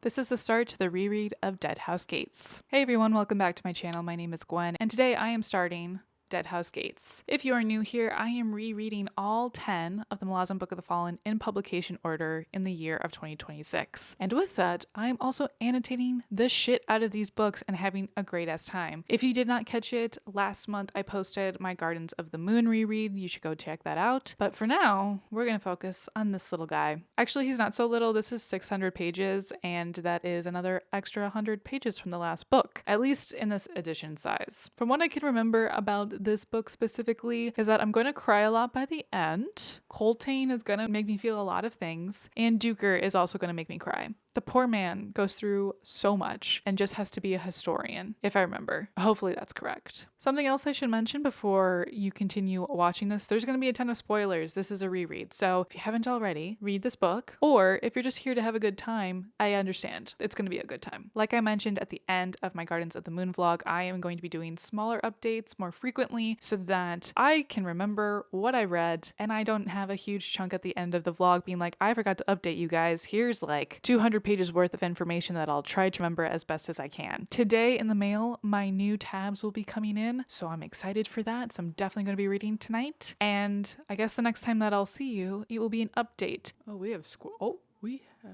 This is the start to the reread of Deadhouse Gates. Hey everyone, welcome back to my channel. My name is Gwen, and today I am starting Deadhouse Gates. If you are new here, I am rereading all 10 of the Malazan Book of the Fallen in publication order in the year of 2026. And with that, I am also annotating the shit out of these books and having a great ass time. If you did not catch it, last month I posted my Gardens of the Moon reread. You should go check that out. But for now, we're going to focus on this little guy. Actually, he's not so little. This is 600 pages, and that is another extra 100 pages from the last book, at least in this edition size. From what I can remember about this book specifically is that I'm going to cry a lot by the end. Coltane is going to make me feel a lot of things, and Duker is also going to make me cry. The poor man goes through so much and just has to be a historian, if I remember. Hopefully that's correct. Something else I should mention before you continue watching this, there's going to be a ton of spoilers. This is a reread, so if you haven't already, read this book, or if you're just here to have a good time, I understand. It's going to be a good time. Like I mentioned at the end of my Gardens of the Moon vlog, I am going to be doing smaller updates more frequently so that I can remember what I read and I don't have a huge chunk at the end of the vlog being like, I forgot to update you guys. Here's like 200 pages worth of information that I'll try to remember as best as I can. Today in the mail, my new tabs will be coming in, so I'm excited for that. So I'm definitely going to be reading tonight. And I guess the next time that I'll see you, it will be an update. Oh, we have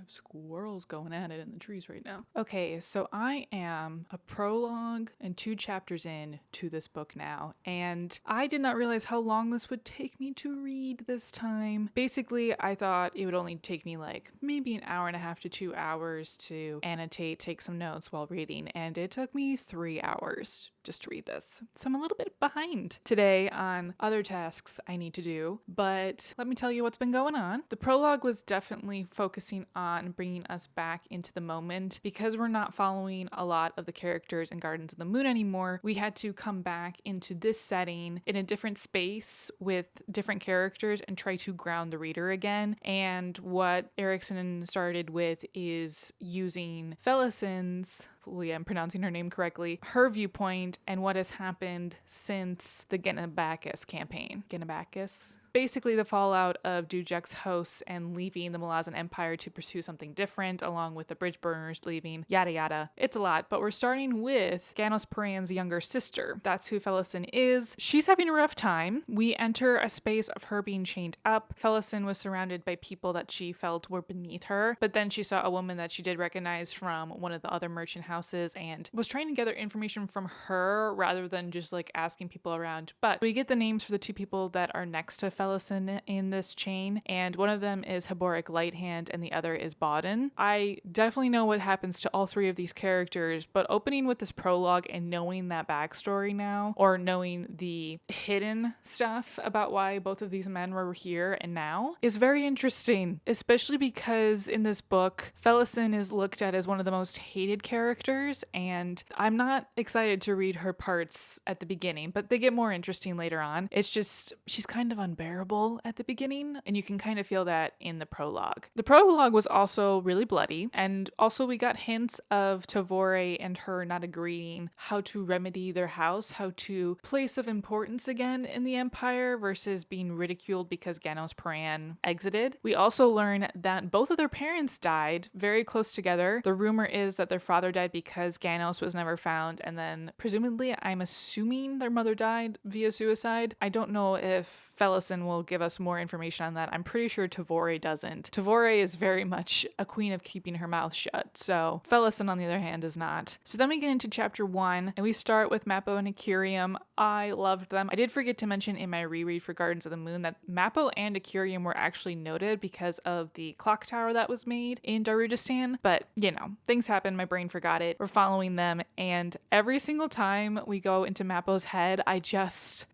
squirrels going at it in the trees right now. Okay, so I am a prologue and 2 chapters in to this book now, and I did not realize how long this would take me to read this time. Basically, I thought it would only take me like maybe an hour and a half to 2 hours to annotate, take some notes while reading, and it took me 3 hours just to read this. So I'm a little bit behind today on other tasks I need to do, but let me tell you what's been going on. The prologue was definitely focusing on bringing us back into the moment. Because we're not following a lot of the characters in Gardens of the Moon anymore, we had to come back into this setting in a different space with different characters and try to ground the reader again. And what Erickson started with is using Felison's, hopefully I'm pronouncing her name correctly, her viewpoint and what has happened since the Genabacchus campaign. Genabacchus? Basically the fallout of Dujak's hosts and leaving the Malazan Empire to pursue something different, along with the bridge burners leaving, yada yada. It's a lot, but we're starting with Ganos Paran's younger sister. That's who Felison is. She's having a rough time. We enter a space of her being chained up. Felison was surrounded by people that she felt were beneath her, but then she saw a woman that she did recognize from one of the other merchant houses and was trying to gather information from her rather than just like asking people around. But we get the names for the 2 people that are next to Felison in this chain, and one of them is Haboric Lighthand and the other is Bodden. I definitely know what happens to all 3 of these characters, but opening with this prologue and knowing that backstory now, or knowing the hidden stuff about why both of these men were here and now, is very interesting, especially because in this book, Felison is looked at as one of the most hated characters, and I'm not excited to read her parts at the beginning, but they get more interesting later on. It's just, she's kind of unbearable at the beginning, and you can kind of feel that in the prologue. The prologue was also really bloody, and also we got hints of Tavore and her not agreeing how to remedy their house, how to place of importance again in the Empire versus being ridiculed because Ganos Paran exited. We also learn that both of their parents died very close together. The rumor is that their father died because Ganos was never found, and then presumably, I'm assuming their mother died via suicide. I don't know if Felison will give us more information on that. I'm pretty sure Tavore doesn't. Tavore is very much a queen of keeping her mouth shut, so Felison, on the other hand, is not. So then we get into chapter 1, and we start with Mappo and Akirium. I loved them. I did forget to mention in my reread for Gardens of the Moon that Mappo and Akirium were actually noted because of the clock tower that was made in Darujistan, but you know, things happen, my brain forgot it. We're following them, and every single time we go into Mappo's head,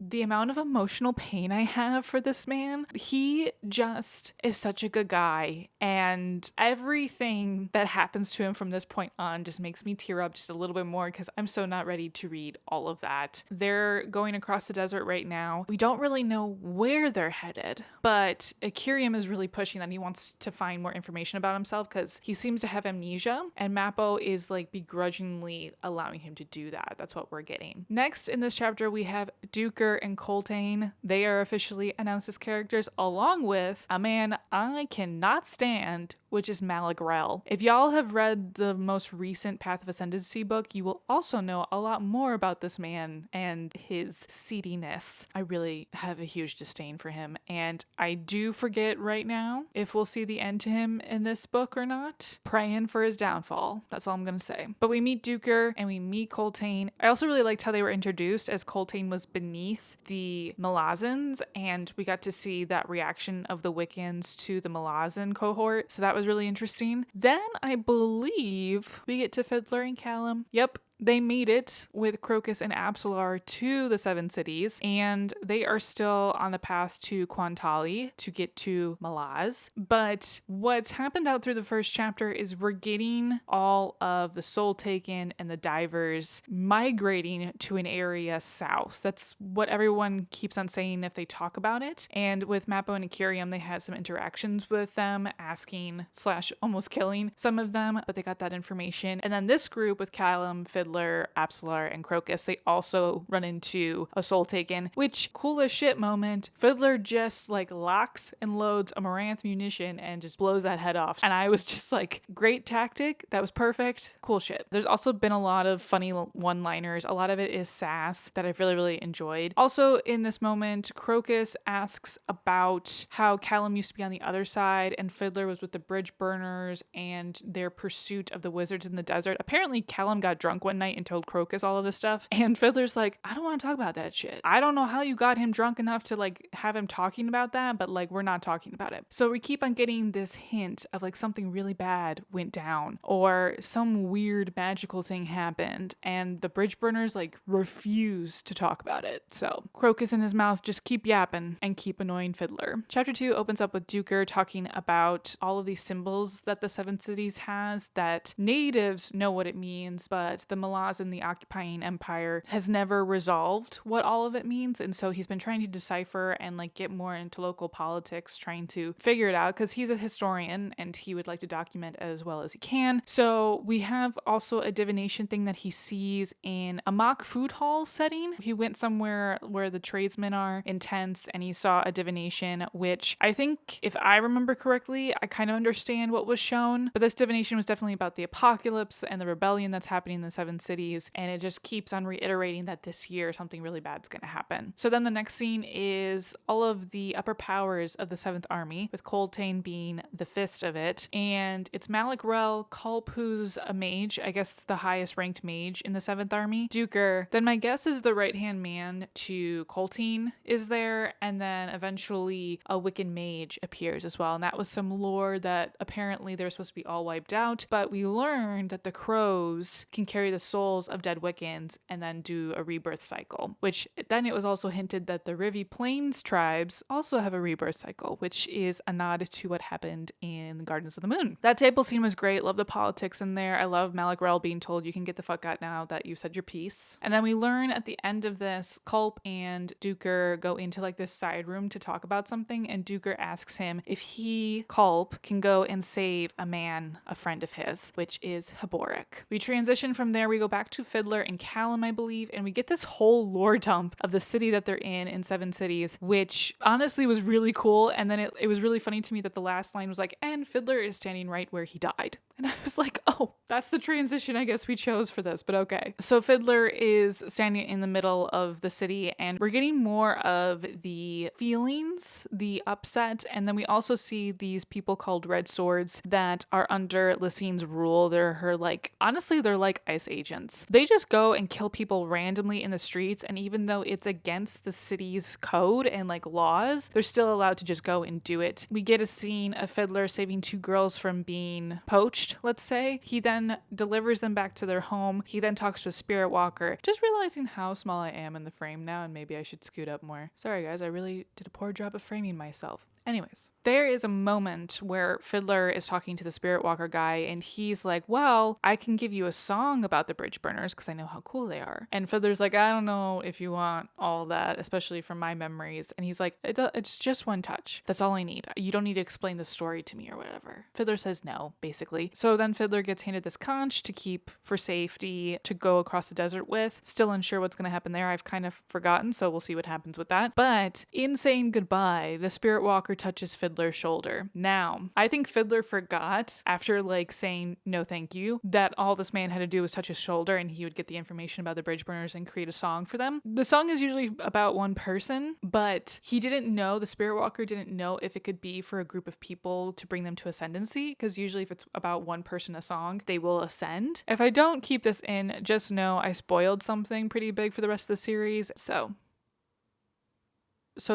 the amount of emotional pain I have for this man, he just is such a good guy, and everything that happens to him from this point on just makes me tear up just a little bit more because I'm so not ready to read all of that. They're going across the desert right now. We don't really know where they're headed, but Akirium is really pushing that he wants to find more information about himself because he seems to have amnesia, and Mappo is like begrudgingly allowing him to do that. That's what we're getting. Next in this chapter, we have Duker and Coltane. They are officially announced as characters, along with a man I cannot stand, which is Malagrel. If y'all have read the most recent Path of Ascendancy book, you will also know a lot more about this man and his seediness. I really have a huge disdain for him, and I do forget right now if we'll see the end to him in this book or not. Praying for his downfall. That's all I'm gonna say. But we meet Duker and we meet Coltane. I also really liked how they were introduced, as Coltane was beneath the Malazans, and we got to see that reaction of the Wiccans to the Malazan cohort. So that was really interesting. Then I believe we get to Fiddler and Callum. Yep. They made it with Crocus and Absalar to the Seven Cities, and they are still on the path to Quantali to get to Malaz. But what's happened out through the first chapter is we're getting all of the Soul Taken and the divers migrating to an area south. That's what everyone keeps on saying if they talk about it. And with Mappo and Akirium, they had some interactions with them, asking / almost killing some of them, but they got that information. And then this group with Callum, Fiddler, Absalar, and Crocus, they also run into a Soul Taken, which, cool as shit moment, Fiddler just like locks and loads a Moranth munition and just blows that head off. And I was just like, great tactic. That was perfect. Cool shit. There's also been a lot of funny one-liners. A lot of it is sass that I've really enjoyed. Also in this moment, Crocus asks about how Callum used to be on the other side and Fiddler was with the bridge burners and their pursuit of the wizards in the desert. Apparently Callum got drunk one night and told Crocus all of this stuff, and Fiddler's like, I don't want to talk about that shit. I don't know how you got him drunk enough to like have him talking about that, but like we're not talking about it. So we keep on getting this hint of like something really bad went down or some weird magical thing happened, and the bridge burners like refuse to talk about it. So Crocus and his mouth just keep yapping and keep annoying Fiddler. Chapter 2 opens up with Duker talking about all of these symbols that the Seven Cities has that natives know what it means, but the Malazan, the occupying empire, has never resolved what all of it means. And so he's been trying to decipher and like get more into local politics, trying to figure it out because he's a historian and he would like to document as well as he can. So we have also a divination thing that he sees in a mock food hall setting. He went somewhere where the tradesmen are in tents and he saw a divination, which I think, if I remember correctly, I kind of understand what was shown, but this divination was definitely about the apocalypse and the rebellion that's happening in the Seven Cities, and it just keeps on reiterating that this year something really bad's going to happen. So then the next scene is all of the upper powers of the 7th Army, with Coltane being the fist of it, and it's Malagrel, Culp, who's a mage, I guess the highest ranked mage in the 7th Army, Duker, then my guess is the right-hand man to Coltane is there, and then eventually a Wiccan mage appears as well, and that was some lore that apparently they're supposed to be all wiped out, but we learned that the crows can carry the souls of dead Wiccans and then do a rebirth cycle, which then it was also hinted that the Rivi Plains tribes also have a rebirth cycle, which is a nod to what happened in Gardens of the Moon. That table scene was great. Love the politics in there. I love Malagrel being told you can get the fuck out now that you said your piece. And then we learn at the end of this, Culp and Duker go into like this side room to talk about something, and Duker asks him if he, Culp, can go and save a man, a friend of his, which is Haboric. We transition from there, we go back to Fiddler and Callum, I believe, and we get this whole lore dump of the city that they're in Seven Cities, which honestly was really cool. And then it was really funny to me that the last line was like, and Fiddler is standing right where he died. And I was like, oh, that's the transition I guess we chose for this, but okay. So Fiddler is standing in the middle of the city, and we're getting more of the feelings, the upset, and then we also see these people called Red Swords that are under Lysine's rule. They're her like, honestly, they're like ICE agents. They just go and kill people randomly in the streets, and even though it's against the city's code and like laws, they're still allowed to just go and do it. We get a scene of Fiddler saving 2 girls from being poached, let's say. He then delivers them back to their home. He then talks to a spirit walker. Just realizing how small I am in the frame now, and maybe I should scoot up more. Sorry guys, I really did a poor job of framing myself. Anyways, there is a moment where Fiddler is talking to the Spirit Walker guy and he's like, well, I can give you a song about the bridge burners because I know how cool they are. And Fiddler's like, I don't know if you want all that, especially from my memories. And he's like, it's just one touch. That's all I need. You don't need to explain the story to me or whatever. Fiddler says no, basically. So then Fiddler gets handed this conch to keep for safety to go across the desert with. Still unsure what's going to happen there. I've kind of forgotten, so we'll see what happens with that. But in saying goodbye, the Spirit Walker touches Fiddler's shoulder. Now, I think Fiddler forgot after saying no thank you that all this man had to do was touch his shoulder and he would get the information about the bridge burners and create a song for them. The song is usually about one person, but he didn't know, the Spirit Walker didn't know if it could be for a group of people to bring them to ascendancy, because usually if it's about one person a song, they will ascend. If I don't keep this in, just know I spoiled something pretty big for the rest of the series. So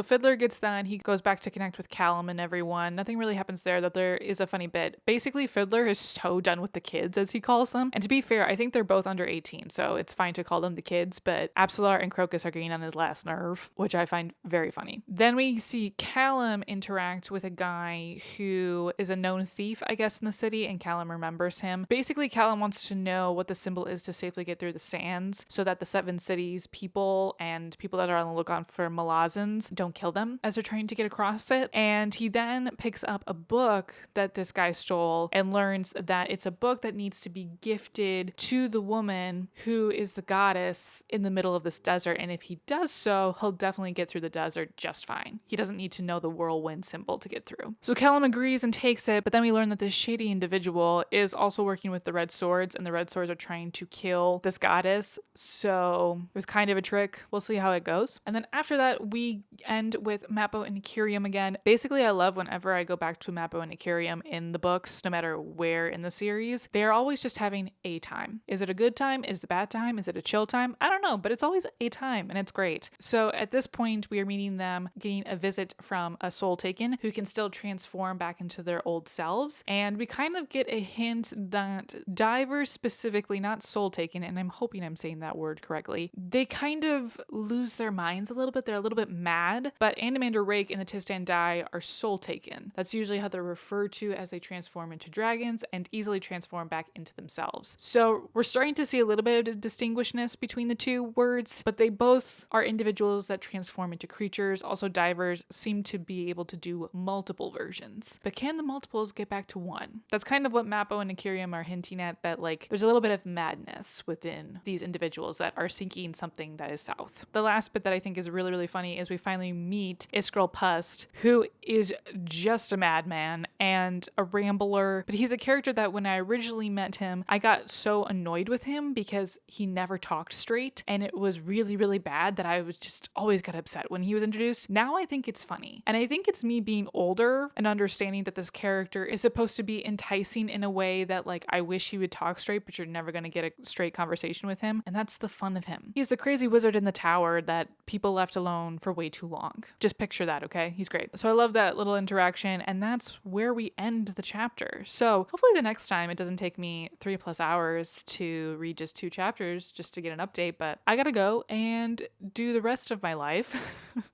Fiddler gets that. He goes back to connect with Callum and everyone. Nothing really happens there, though there is a funny bit. Basically, Fiddler is so done with the kids, as he calls them. And to be fair, I think they're both under 18, so it's fine to call them the kids, but Absalar and Crocus are getting on his last nerve, which I find very funny. Then we see Callum interact with a guy who is a known thief, I guess, in the city, and Callum remembers him. Basically, Callum wants to know what the symbol is to safely get through the sands so that the Seven Cities people and people that are on the lookout for Malazans don't kill them as they're trying to get across it. And he then picks up a book that this guy stole and learns that it's a book that needs to be gifted to the woman who is the goddess in the middle of this desert. And if he does so, he'll definitely get through the desert just fine. He doesn't need to know the whirlwind symbol to get through. So Callum agrees and takes it, but then we learn that this shady individual is also working with the Red Swords, and the Red Swords are trying to kill this goddess. So it was kind of a trick. We'll see how it goes. And then after that, we end with Mappo and Ikiriam again. Basically, I love whenever I go back to Mappo and Ikiriam in the books, no matter where in the series, they are always just having a time. Is it a good time? Is it a bad time? Is it a chill time? I don't know, but it's always a time, and it's great. So at this point, we are meeting them, getting a visit from a Soul Taken who can still transform back into their old selves, and we kind of get a hint that divers specifically, not Soul Taken, and I'm hoping I'm saying that word correctly, they kind of lose their minds a little bit. They're a little bit mad, but Andamander Rake and the Tistan Dai are Soul Taken. That's usually how they're referred to as they transform into dragons and easily transform back into themselves. So we're starting to see a little bit of distinguishedness between the two words, but they both are individuals that transform into creatures. Also, divers seem to be able to do multiple versions. But can the multiples get back to one? That's kind of what Mappo and Ikiriam are hinting at, that there's a little bit of madness within these individuals that are seeking something that is south. The last bit that I think is really, really funny is we finally meet Iskral Pust, who is just a madman and a rambler, but he's a character that when I originally met him, I got so annoyed with him because he never talked straight, and it was really, really bad that I was just always got upset when he was introduced. Now I think it's funny, and I think it's me being older and understanding that this character is supposed to be enticing in a way that I wish he would talk straight, but you're never going to get a straight conversation with him, and that's the fun of him. He's the crazy wizard in the tower that people left alone for way too long. Just picture that, okay? He's great. So I love that little interaction, and that's where we end the chapter. So hopefully the next time it doesn't take me 3+ hours to read just 2 chapters just to get an update, but I gotta go and do the rest of my life.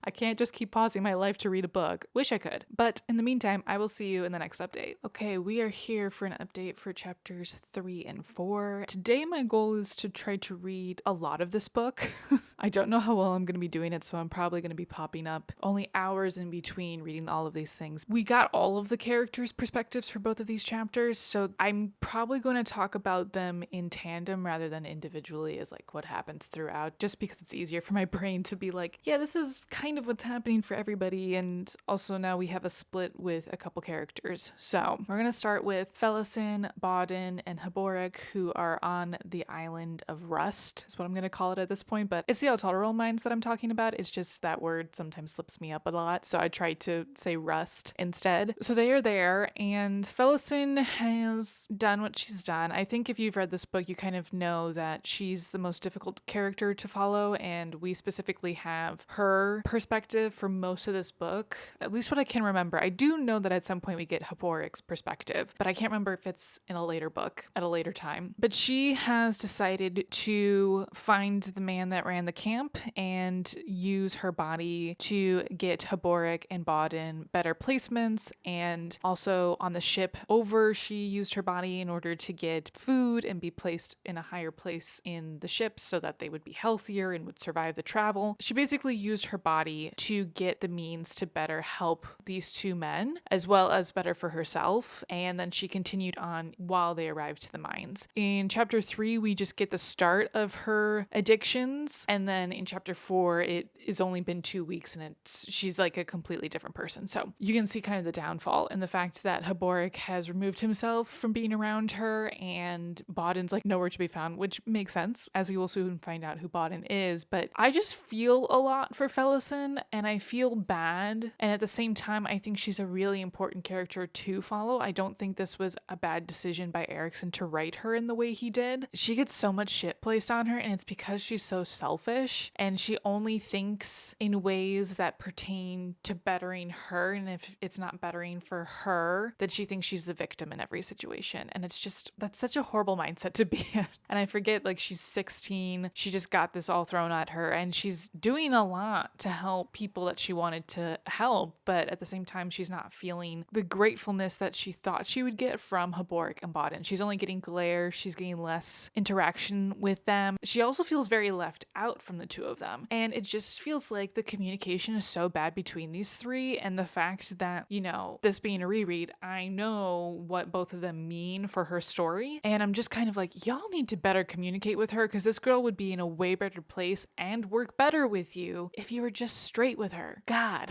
I can't just keep pausing my life to read a book. Wish I could. But in the meantime, I will see you in the next update. Okay, we are here for an update for chapters 3 and 4. Today my goal is to try to read a lot of this book. I don't know how well I'm going to be doing it, so I'm probably going to be popping up only hours in between reading all of these things. We got all of the characters' perspectives for both of these chapters, so I'm probably going to talk about them in tandem rather than individually as what happens throughout, just because it's easier for my brain to be yeah, this is kind of what's happening for everybody, and also now we have a split with a couple characters. So we're going to start with Felisin, Bauden, and Haborik, who are on the island of Rust, is what I'm going to call it at this point, but it's the Autorol mines that I'm talking about. It's just that word sometimes slips me up a lot, so I tried to say Rust instead. So they are there, and Felisin has done what she's done. I think if you've read this book, you kind of know that she's the most difficult character to follow, and we specifically have her perspective for most of this book, at least what I can remember. I do know that at some point we get Haborik's perspective, but I can't remember if it's in a later book at a later time. But she has decided to find the man that ran the camp and use her body to get Haboric and Bodin better placements. And also on the ship over, she used her body in order to get food and be placed in a higher place in the ship so that they would be healthier and would survive the travel. She basically used her body to get the means to better help these two men, as well as better for herself. And then she continued on while they arrived to the mines. In chapter 3, we just get the start of her addictions. And then in chapter 4, it has only been 2 weeks and she's like a completely different person. So you can see kind of the downfall and the fact that Haboric has removed himself from being around her and Bodin's like nowhere to be found, which makes sense as we will soon find out who Bodin is. But I just feel a lot for Felison and I feel bad. And at the same time, I think she's a really important character to follow. I don't think this was a bad decision by Erikson to write her in the way he did. She gets so much shit placed on her and it's because she's so selfish and she only thinks in ways that pertain to bettering her. And if it's not bettering for her, then she thinks she's the victim in every situation. And it's just, that's such a horrible mindset to be in. And I forget, like, she's 16. She just got this all thrown at her and she's doing a lot to help people that she wanted to help. But at the same time, she's not feeling the gratefulness that she thought she would get from Haboric and Bodin. She's only getting glare. She's getting less interaction with them. She also feels very left out from the two of them. And it just feels like the communication is so bad between these three. And the fact that, you know, this being a reread, I know what both of them mean for her story. And I'm just kind of like, y'all need to better communicate with her because this girl would be in a way better place and work better with you if you were just straight with her. God.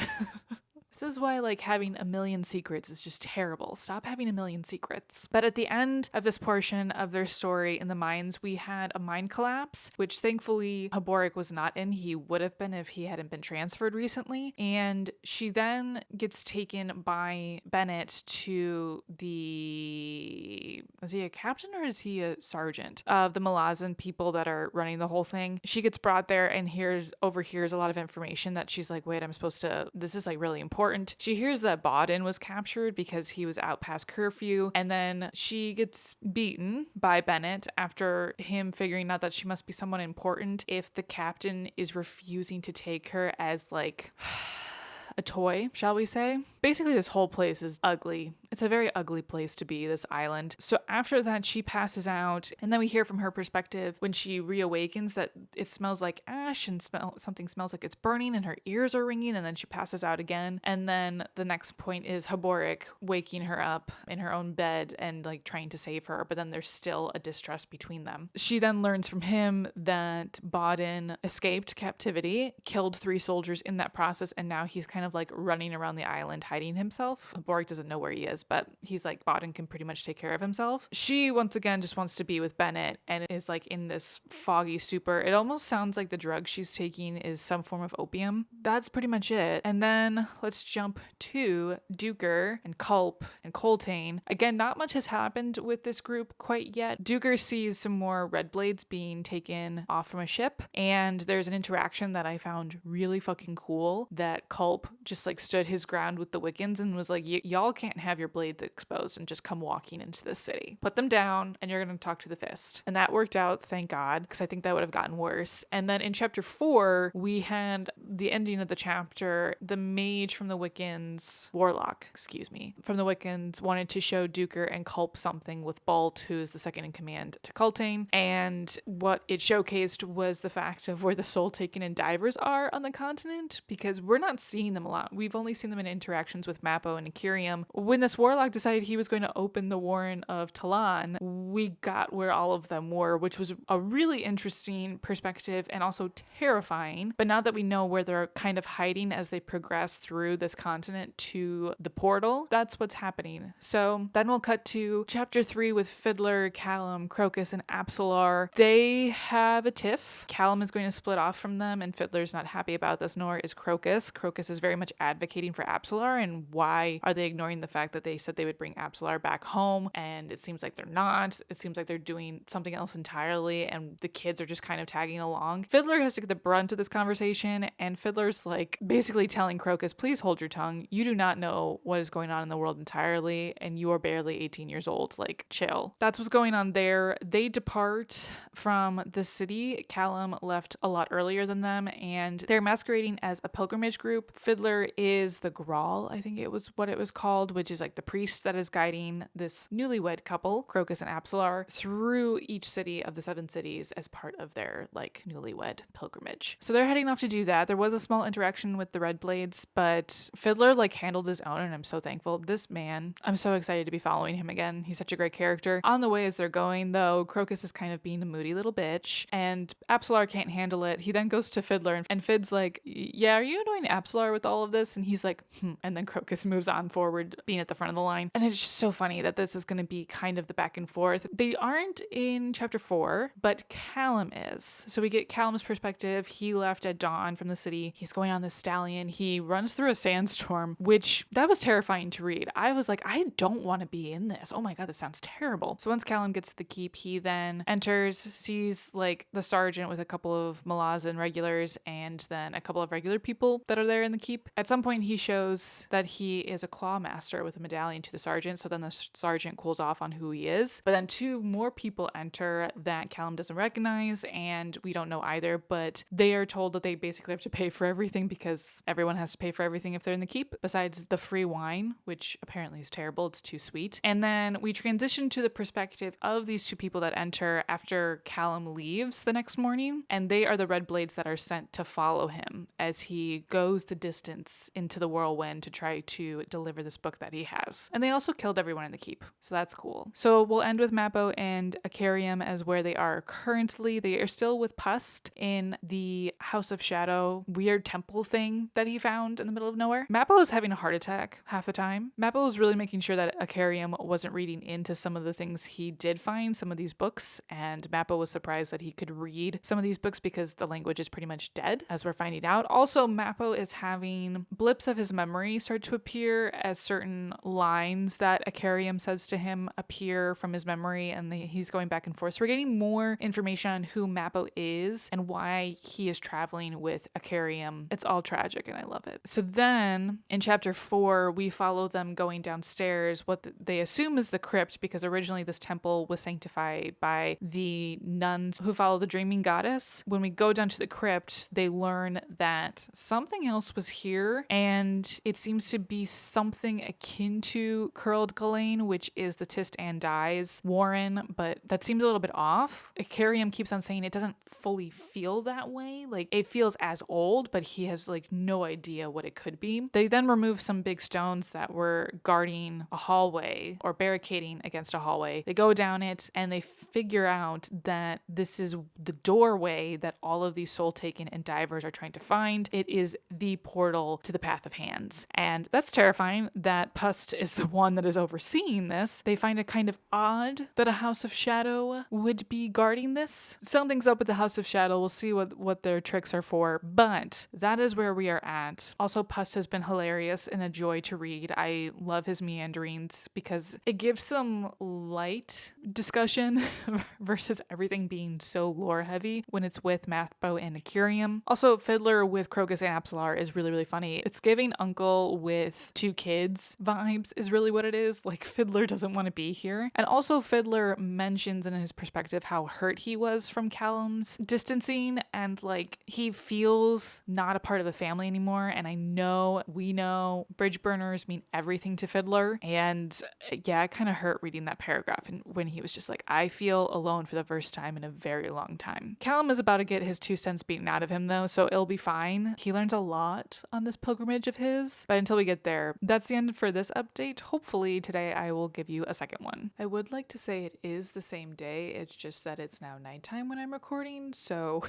This is why, like, having a million secrets is just terrible. Stop having a million secrets. But at the end of this portion of their story in the mines, we had a mine collapse, which thankfully Haboric was not in. He would have been if he hadn't been transferred recently. And she then gets taken by Bennett to the... Is he a captain or is he a sergeant? Of the Malazan people that are running the whole thing. She gets brought there and overhears a lot of information that she's like, wait, I'm supposed to... This is, like, really important. She hears that Bodin was captured because he was out past curfew, and then she gets beaten by Bennett after him figuring out that she must be someone important if the captain is refusing to take her as, like... a toy, shall we say? Basically, this whole place is ugly. It's a very ugly place to be, this island. So after that, she passes out, and then we hear from her perspective when she reawakens that it smells like ash and something smells like it's burning, and her ears are ringing, and then she passes out again. And then the next point is Haboric waking her up in her own bed and like trying to save her, but then there's still a distrust between them. She then learns from him that Bodin escaped captivity, killed 3 soldiers in that process, and now he's kind of like running around the island hiding himself. Haboric doesn't know where he is, but he's like, Bodin can pretty much take care of himself. She once again just wants to be with Bennett and is like in this foggy stupor. It almost sounds like the drug she's taking is some form of opium. That's pretty much it. And then let's jump to Duker and Culp and Coltane. Again, not much has happened with this group quite yet. Duker sees some more red blades being taken off from a ship, and there's an interaction that I found really fucking cool that Culp just like stood his ground with the Wiccans and was like, y'all can't have your blades exposed and just come walking into this city. Put them down and you're going to talk to the fist. And that worked out, thank God, because I think that would have gotten worse. And then in chapter 4, we had the ending of the chapter. The mage from the warlock from the Wiccans wanted to show Duker and Culp something with Bolt, who is the second in command to Cultane. And what it showcased was the fact of where the Soul Taken and Divers are on the continent, because we're not seeing them a lot. We've only seen them in interactions with Mappo and Akirium. When this warlock decided he was going to open the Warren of Talan, we got where all of them were, which was a really interesting perspective and also terrifying. But now that we know where they're kind of hiding as they progress through this continent to the portal, that's what's happening. So then we'll cut to chapter 3 with Fiddler, Callum, Crocus, and Absolar. They have a tiff. Callum is going to split off from them, and Fiddler's not happy about this, nor is Crocus. Crocus is very much advocating for Absolar and why are they ignoring the fact that they said they would bring Absolar back home, and it seems like they're not. It seems like they're doing something else entirely, and the kids are just kind of tagging along. Fiddler has to get the brunt of this conversation, and Fiddler's like basically telling Crocus, please hold your tongue. You do not know what is going on in the world entirely, and you are barely 18 years old. Like, chill. That's what's going on there. They depart from the city. Callum left a lot earlier than them, and they're masquerading as a pilgrimage group. Fiddler is the Grawl, I think it was what it was called, which is like the priest that is guiding this newlywed couple, Crocus and Absolar, through each city of the 7 cities as part of their like newlywed pilgrimage. So they're heading off to do that. There was a small interaction with the Red Blades, but Fiddler like handled his own, and I'm so thankful. This man, I'm so excited to be following him again. He's such a great character. On the way as they're going, though, Crocus is kind of being a moody little bitch, and Absolar can't handle it. He then goes to Fiddler, and Fid's like, yeah, are you annoying Absolar with all of this? And he's like, and then Crocus moves on forward, being at the front of the line. And it's just so funny that this is going to be kind of the back and forth. They aren't in chapter 4, but Callum is. So we get Callum's perspective. He left at dawn from the city. He's going on this stallion. He runs through a sandstorm, which that was terrifying to read. I was like, I don't want to be in this. Oh my God, this sounds terrible. So once Callum gets to the keep, he then enters, sees like the sergeant with a couple of Malazan regulars and then a couple of regular people that are there in the keep. At some point, he shows that he is a claw master with a medallion to the sergeant. So then the sergeant cools off on who he is. But then 2 more people enter that Callum doesn't recognize, and we don't know either, but they are told that they basically have to pay for everything because everyone has to pay for everything if they're in the keep, besides the free wine, which apparently is terrible. It's too sweet. And then we transition to the perspective of these 2 people that enter after Callum leaves the next morning, and they are the Red Blades that are sent to follow him as he goes the distance into the whirlwind to try to deliver this book that he has. And they also killed everyone in the keep, so that's cool. So we'll end with Mappo and Acarium as where they are currently. They are still with Pust in the House of Shadow weird temple thing that he found in the middle of nowhere. Mappo is having a heart attack half the time. Mappo was really making sure that Acarium wasn't reading into some of the things he did find, some of these books, and Mappo was surprised that he could read some of these books because the language is pretty much dead, as we're finding out. Also, Mappo is having blips of his memory start to appear as certain lines that Acarium says to him appear from his memory, and he's going back and forth. So we're getting more information on who Mappo is and why he is traveling with Acarium. It's all tragic, and I love it. So then, in chapter 4, we follow them going downstairs, what they assume is the crypt, because originally this temple was sanctified by the nuns who follow the dreaming goddess. When we go down to the crypt, they learn that something else was here, and it seems to be something akin to Curled Ghislaine, which is the Tist and Dies Warren, but that seems a little bit off. Acarium keeps on saying it doesn't fully feel that way. Like, it feels as old, but he has like no idea what it could be. They then remove some big stones that were guarding a hallway or barricading against a hallway. They go down it and they figure out that this is the doorway that all of these soul taken and divers are trying to find. It is the portal to the Path of Hands. And that's terrifying that Pust is the one that is overseeing this. They find it kind of odd that a House of Shadow would be guarding this. Something's up with the House of Shadow. We'll see what their tricks are for, but that is where we are at. Also, Pust has been hilarious and a joy to read. I love his meanderings because it gives some light discussion versus everything being so lore heavy when it's with Mappo and Acarium. Also, Fiddler with Crocus and Absolar is really, really funny. It's giving uncle with 2 kids vibes is really what it is. Like, Fiddler doesn't want to be here. And also, Fiddler mentions in his perspective how hurt he was from Callum's distancing, and like he feels not a part of the family anymore. And we know bridge burners mean everything to Fiddler. And yeah, it kind of hurt reading that paragraph and when he was just like, I feel alone for the first time in a very long time. Callum is about to get his 2 cents beaten out of him though, so it'll be fine. He learns a lot on this pilgrimage of his, but until we get there, that's the end for this update. Hopefully today I will give you a second one. I would like to say it is the same day, it's just that it's now nighttime when I'm recording, so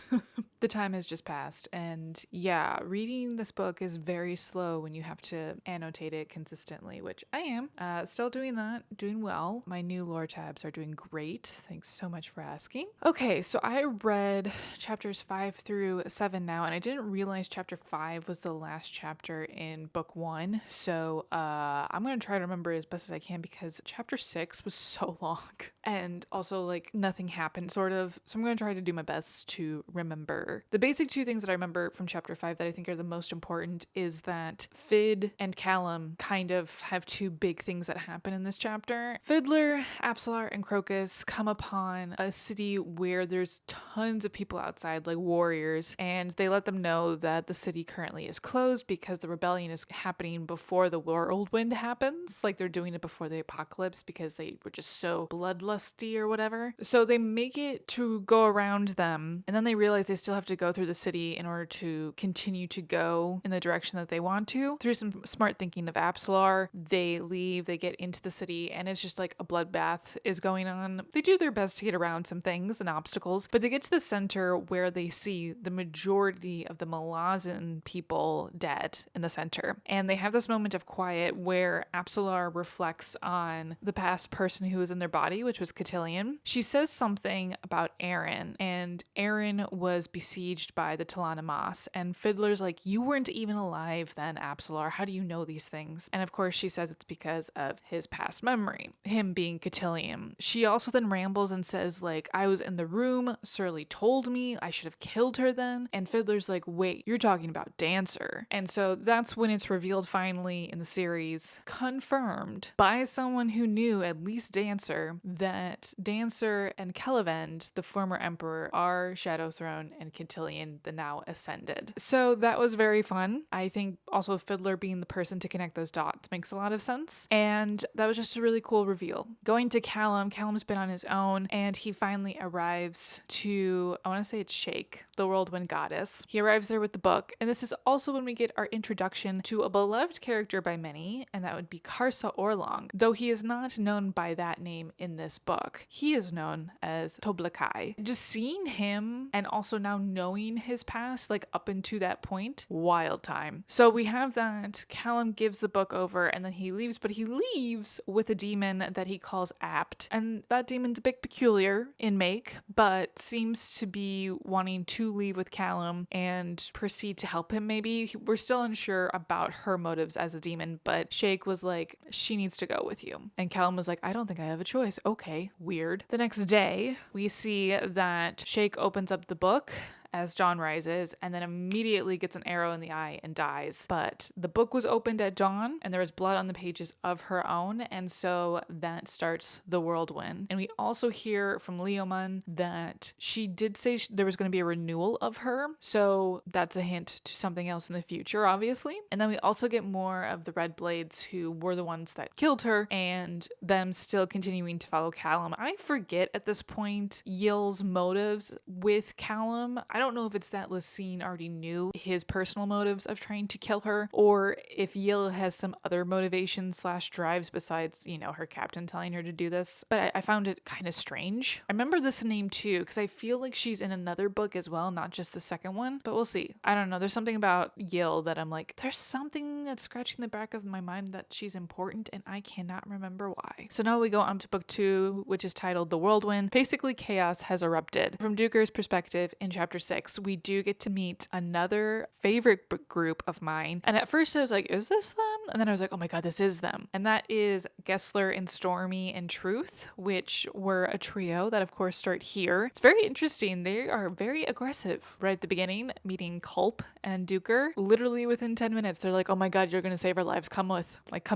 the time has just passed. And yeah, reading this book is very slow when you have to annotate it consistently, which I am. Still doing that, doing well. My new lore tabs are doing great. Thanks so much for asking. Okay, so I read chapters 5 through 7 now, and I didn't realize chapter 5 was the last chapter in book 1. So I'm going to try to remember as best as I can because chapter 6 was so long and also like nothing happened sort of. So I'm going to try to do my best to remember. The basic two things that I remember from chapter 5 that I think are the most important is that Fid and Callum kind of have two big things that happen in this chapter. Fiddler, Absalar, and Crocus come upon a city where there's tons of people outside, like warriors, and they let them know that the city currently is closed because the rebellion is happening before the whirlwind happens. Like they're doing it before the apocalypse because they were just so bloodlusty or whatever. So they make it to go around them, and then they realize they still have to go through the city in order to continue to go in the direction that they want to. Through some smart thinking of Absalar, they leave, they get into the city, and it's just like a bloodbath is going on. They do their best to get around some things and obstacles, but they get to the center where they see the majority of the Malazan people dead in the center. And they have this moment of quiet where Absalar reflects on the past person who was in their body, which was Cotillion. She says something about Aaron, and Aaron was besieged by the Talanamas, and Fiddler's like, you weren't even alive then, Absalar. How do you know these things? And of course she says it's because of his past memory, him being Cotillion. She also then rambles and says like, I was in the room, Surly told me I should have killed her then. And Fiddler's like, wait, you're talking about Dancer. And so that's when it's revealed finally in the series, confirmed by someone who knew at least Dancer, that Dancer and Kelevend, the former emperor, are Shadow Throne and Cotillion, the now ascended. So that was very fun. I think also Fiddler being the person to connect those dots makes a lot of sense. And that was just a really cool reveal. Going to Callum's been on his own, and he finally arrives to, I want to say it's Shake, the whirlwind goddess. He arrives there with the book, and this is also when we get our introduction to a beloved character by many, and that would be Karsa Orlong, though he is not known by that name in this book. He is known as Toblakai. Just seeing him and also now knowing his past, like up into that point, wild time. So we have that. Callum gives the book over and then he leaves, but he leaves with a demon that he calls Apt, and that demon's a bit peculiar in make, but seems to be wanting to leave with Callum and proceed to help him maybe. We're still unsure about her motives as a demon, but Shake was like, she needs to go with you. And Callum was like, I don't think I have a choice. Okay, weird. The next day, we see that Shake opens up the book as dawn rises, and then immediately gets an arrow in the eye and dies. But the book was opened at dawn, and there was blood on the pages of her own, and so that starts the whirlwind. And we also hear from Leomund that she did say there was going to be a renewal of her, so that's a hint to something else in the future, obviously. And then we also get more of the Red Blades who were the ones that killed her, and them still continuing to follow Callum. I forget at this point Yill's motives with Callum. I don't know if it's that Lysine already knew his personal motives of trying to kill her, or if Yill has some other motivations / drives besides, her captain telling her to do this. But I found it kind of strange. I remember this name too, because I feel like she's in another book as well, not just the second one, but we'll see. I don't know. There's something about Yill that I'm like, there's something that's scratching the back of my mind that she's important, and I cannot remember why. So now we go on to book 2, which is titled The Whirlwind. Basically, chaos has erupted. From Duker's perspective, in chapter 6, we do get to meet another favorite group of mine. And at first I was like, is this them? And then I was like, oh my god, this is them. And that is Gessler and Stormy and Truth, which were a trio that of course start here. It's very interesting. They are very aggressive right at the beginning, meeting Culp and Duker. Literally within 10 minutes, they're like, oh my god, you're going to save our lives. Come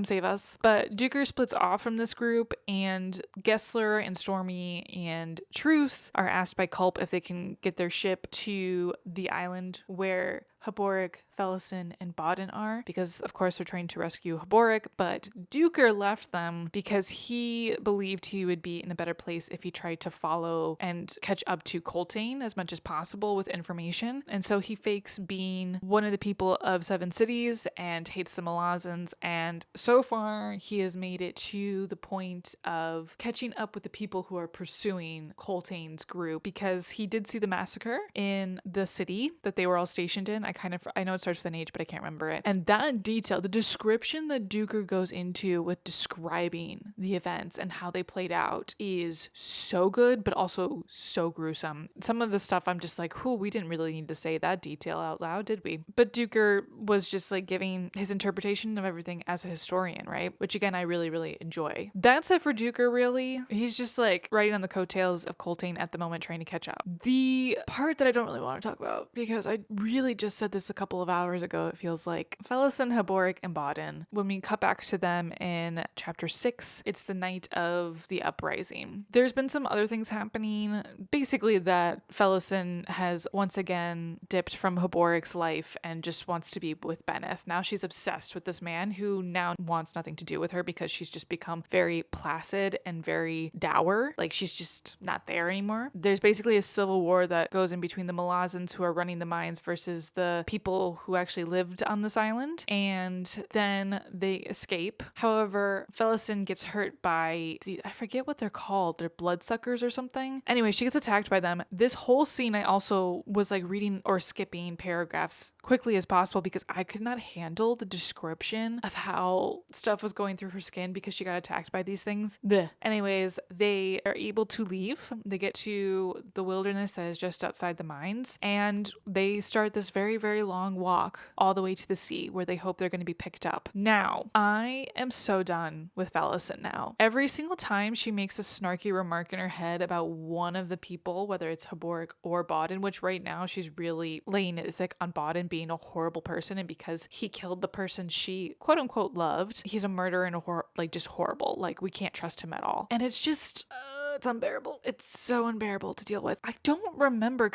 save us. But Duker splits off from this group, and Gessler and Stormy and Truth are asked by Culp if they can get their ship to the island where Haboric, Felison, and Bodden are, because of course they're trying to rescue Haboric, but Duker left them because he believed he would be in a better place if he tried to follow and catch up to Coltane as much as possible with information. And so he fakes being one of the people of Seven Cities and hates the Malazans, and so far he has made it to the point of catching up with the people who are pursuing Coltane's group, because he did see the massacre in the city that they were all stationed in. I I know it starts with an H, but I can't remember it. And that detail, the description that Duker goes into with describing the events and how they played out is so good, but also so gruesome. Some of the stuff I'm just like, we didn't really need to say that detail out loud, did we? But Duker was just like giving his interpretation of everything as a historian, right? Which again, I really, really enjoy. That's it for Duker, really. He's just like riding on the coattails of Coltane at the moment, trying to catch up. The part that I don't really want to talk about, because I really just said this a couple of hours ago, it feels like, Felison, Haboric, and Bodden. When we cut back to them in chapter 6, it's the night of the uprising. There's been some other things happening. Basically that Felison has once again dipped from Haboric's life and just wants to be with Benneth. Now she's obsessed with this man who now wants nothing to do with her because she's just become very placid and very dour. Like she's just not there anymore. There's basically a civil war that goes in between the Malazans who are running the mines versus the people who actually lived on this island. And then they escape. However, Felison gets hurt by I forget what they're called. They're bloodsuckers or something. Anyway, she gets attacked by them. This whole scene I also was like reading or skipping paragraphs quickly as possible because I could not handle the description of how stuff was going through her skin because she got attacked by these things. Blech. Anyways, they are able to leave. They get to the wilderness that is just outside the mines, and they start this very, very long walk all the way to the sea where they hope they're going to be picked up. Now, I am so done with Felison now. Every single time she makes a snarky remark in her head about one of the people, whether it's Haboric or Bodden, which right now she's really laying it thick on Bodden being a horrible person, and because he killed the person she quote unquote loved, he's a murderer and just horrible. Like we can't trust him at all. And it's just it's unbearable. It's so unbearable to deal with. I don't remember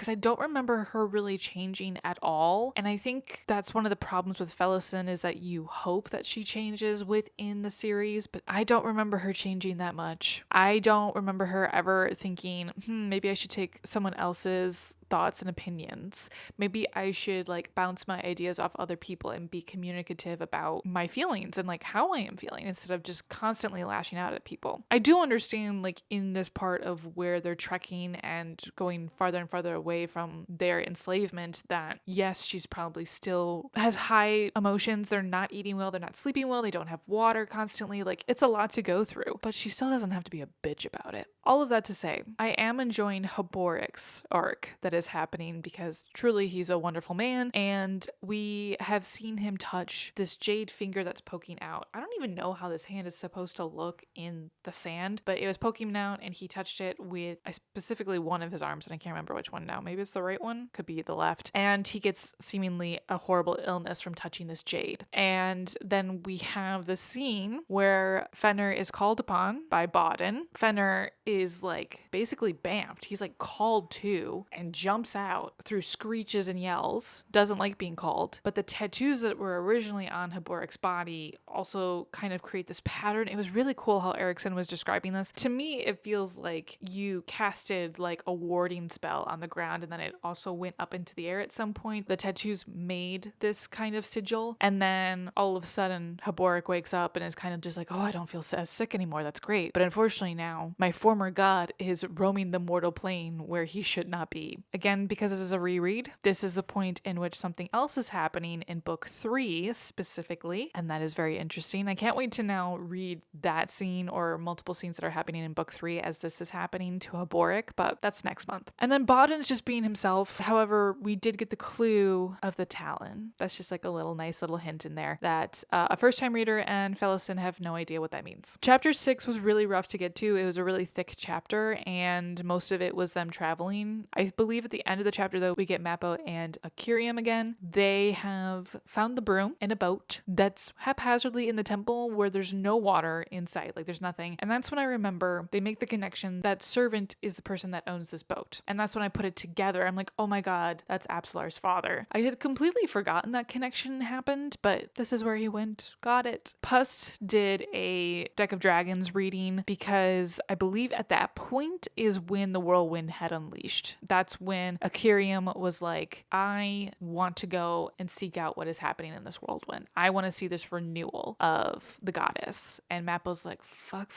her really changing at all. And I think that's one of the problems with Felison is that you hope that she changes within the series, but I don't remember her changing that much. I don't remember her ever thinking, maybe I should take someone else's thoughts and opinions. Maybe I should like bounce my ideas off other people and be communicative about my feelings and like how I am feeling instead of just constantly lashing out at people. I do understand like in this part of where they're trekking and going farther and farther away from their enslavement that yes, she's probably still has high emotions. They're not eating well. They're not sleeping well. They don't have water constantly. Like it's a lot to go through, but she still doesn't have to be a bitch about it. All of that to say, I am enjoying Haboric's arc that is happening because truly he's a wonderful man and we have seen him touch this jade finger that's poking out. I don't even know how this hand is supposed to look in the sand, but it was poking out and he touched it with specifically one of his arms and I can't remember which one now. Maybe it's the right one, could be the left. And he gets seemingly a horrible illness from touching this jade. And then we have the scene where Fenner is called upon by Bodden. Fenner is like basically bamfed. He's like called to and jumps out through screeches and yells, doesn't like being called. But the tattoos that were originally on Haboric's body also kind of create this pattern. It was really cool how Erickson was describing this. To me, it feels like you casted like a warding spell on the ground and then it also went up into the air at some point. The tattoos made this kind of sigil and then all of a sudden Haboric wakes up and is kind of just like, oh, I don't feel as sick anymore. That's great. But unfortunately now my former god is roaming the mortal plane where he should not be. Again, because this is a reread, this is the point in which something else is happening in book 3 specifically, and that is very interesting. I can't wait to now read that scene or multiple scenes that are happening in book 3 as this is happening to Haboric, but that's next month. And then Bodden's just being himself. However, we did get the clue of the Talon. That's just like a nice little hint in there that a first-time reader and Felison have no idea what that means. Chapter 6 was really rough to get to. It was a really thick chapter and most of it was them traveling. I believe at the end of the chapter though, we get Mappo and Akirium again. They have found the broom in a boat that's haphazardly in the temple where there's no water in sight, like there's nothing. And that's when I remember they make the connection that Servant is the person that owns this boat. And that's when I put it together. I'm like, oh my god, that's Apsalar's father. I had completely forgotten that connection happened, but this is where he went. Got it. Pust did a Deck of Dragons reading because I believe at that point is when the whirlwind had unleashed. That's when Akirium was like, I want to go and seek out what is happening in this whirlwind. I want to see this renewal of the goddess. And Mappo's like, fuck.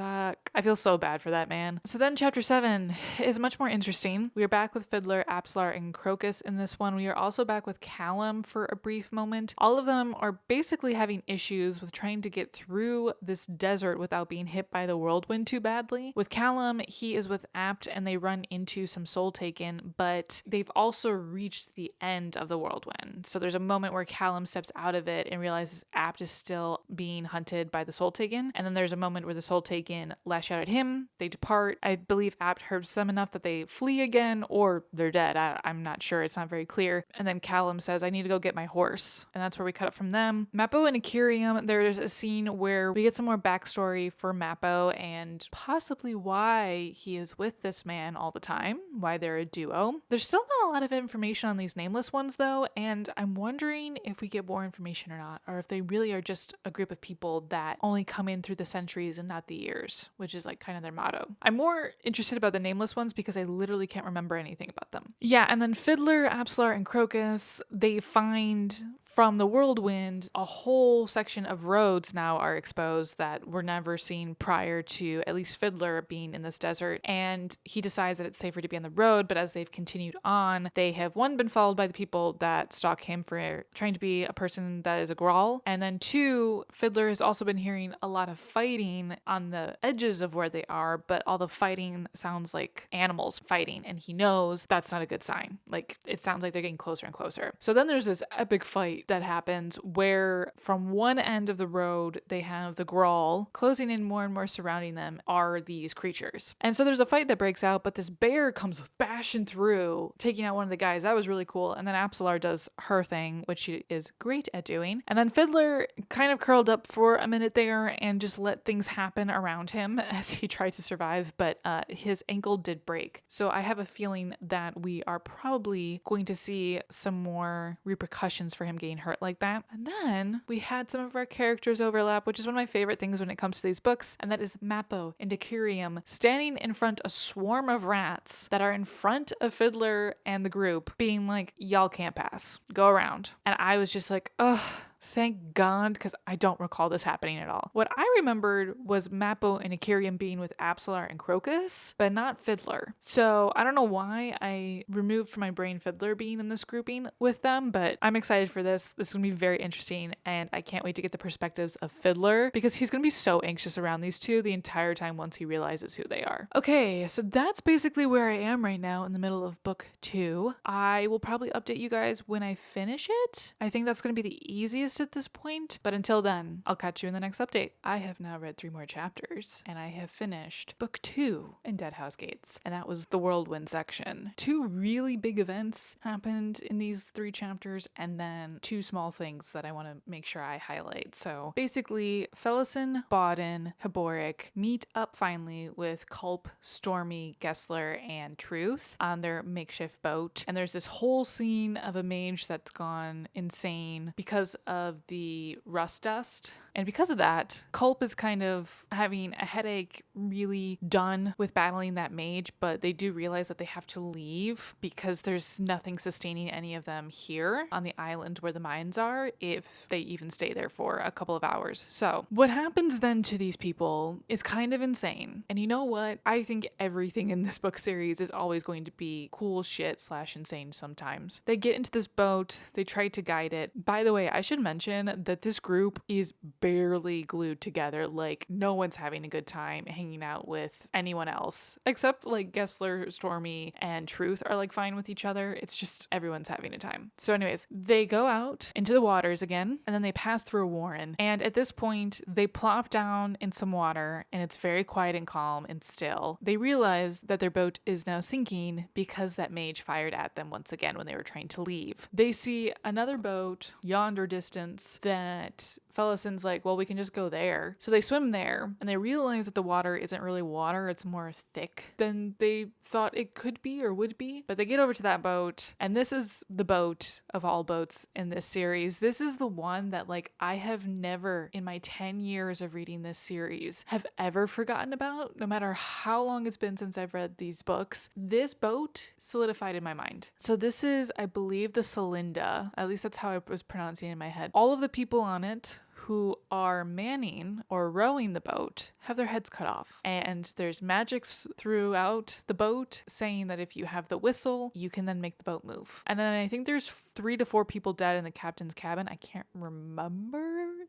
Fuck. I feel so bad for that man. So then chapter 7 is much more interesting. We are back with Fiddler, Apsalar, and Crocus in this one. We are also back with Callum for a brief moment. All of them are basically having issues with trying to get through this desert without being hit by the whirlwind too badly. With Callum, he is with Apt and they run into some Soul Taken, but they've also reached the end of the whirlwind. So there's a moment where Callum steps out of it and realizes Apt is still being hunted by the Soul Taken. And then there's a moment where the Soul Taken lash out at him. They depart. I believe Apt hurts them enough that they flee again, or they're dead. I'm not sure. It's not very clear. And then Callum says, I need to go get my horse. And that's where we cut up from them. Mappo and Akirium, there's a scene where we get some more backstory for Mappo and possibly why he is with this man all the time, why they're a duo. There's still not a lot of information on these nameless ones though, and I'm wondering if we get more information or not, or if they really are just a group of people that only come in through the centuries and not the years, which is like kind of their motto. I'm more interested about the nameless ones because I literally can't remember anything about them. Yeah, and then Fiddler, Apsalar, and Crocus, they find from the whirlwind, a whole section of roads now are exposed that were never seen prior to at least Fiddler being in this desert. And he decides that it's safer to be on the road, but as they've continued on, they have one, been followed by the people that stalk him for trying to be a person that is a Grawl. And then two, Fiddler has also been hearing a lot of fighting on the edges of where they are, but all the fighting sounds like animals fighting. And he knows that's not a good sign. Like, it sounds like they're getting closer and closer. So then there's this epic fight that happens where from one end of the road they have the Grawl closing in more and more. Surrounding them are these creatures, and so there's a fight that breaks out, but this bear comes bashing through, taking out one of the guys. That was really cool. And then Apsalar does her thing, which she is great at doing, and then Fiddler kind of curled up for a minute there and just let things happen around him as he tried to survive, but his ankle did break. So I have a feeling that we are probably going to see some more repercussions for him getting hurt like that. And then we had some of our characters overlap, which is one of my favorite things when it comes to these books, and that is Mappo and Akirium standing in front of a swarm of rats that are in front of Fiddler and the group, being like, y'all can't pass, go around. And I was just like, ugh, thank God, because I don't recall this happening at all. What I remembered was Mappo and Akirium being with Apsalar and Crocus, but not Fiddler. So I don't know why I removed from my brain Fiddler being in this grouping with them, but I'm excited for this. This is going to be very interesting, and I can't wait to get the perspectives of Fiddler, because he's going to be so anxious around these two the entire time once he realizes who they are. Okay, so that's basically where I am right now in the middle of book 2. I will probably update you guys when I finish it. I think that's going to be the easiest at this point, but until then, I'll catch you in the next update. I have now read 3 more chapters, and I have finished book 2 in Deadhouse Gates, and that was the whirlwind section. 2 really big events happened in these 3 chapters, and then 2 small things that I want to make sure I highlight. So basically, Felison, Bodden, Haboric meet up finally with Culp, Stormy, Gessler, and Truth on their makeshift boat, and there's this whole scene of a mage that's gone insane because of the rust dust. And because of that, Culp is kind of having a headache, really done with battling that mage, but they do realize that they have to leave because there's nothing sustaining any of them here on the island where the mines are if they even stay there for a couple of hours. So what happens then to these people is kind of insane. And you know what? I think everything in this book series is always going to be cool shit / insane sometimes. They get into this boat, they try to guide it. By the way, I should mention that this group is barely glued together. Like, no one's having a good time hanging out with anyone else except like Gessler, Stormy, and Truth are like fine with each other. It's just everyone's having a time. So anyways, they go out into the waters again, and then they pass through a warren, and at this point they plop down in some water, and it's very quiet and calm and still. They realize that their boat is now sinking because that mage fired at them once again when they were trying to leave. They see another boat yonder distance that Felison's like, well, we can just go there. So they swim there, and they realize that the water isn't really water, it's more thick than they thought it could be or would be. But they get over to that boat, and this is the boat of all boats in this series. This is the one that, like, I have never in my 10 years of reading this series have ever forgotten about, no matter how long it's been since I've read these books. This boat solidified in my mind. So this is, I believe, the Celinda. At least that's how I was pronouncing it in my head. All of the people on it who are manning or rowing the boat have their heads cut off. And there's magics throughout the boat saying that if you have the whistle, you can then make the boat move. And then I think there's 3 to 4 people dead in the captain's cabin. I can't remember.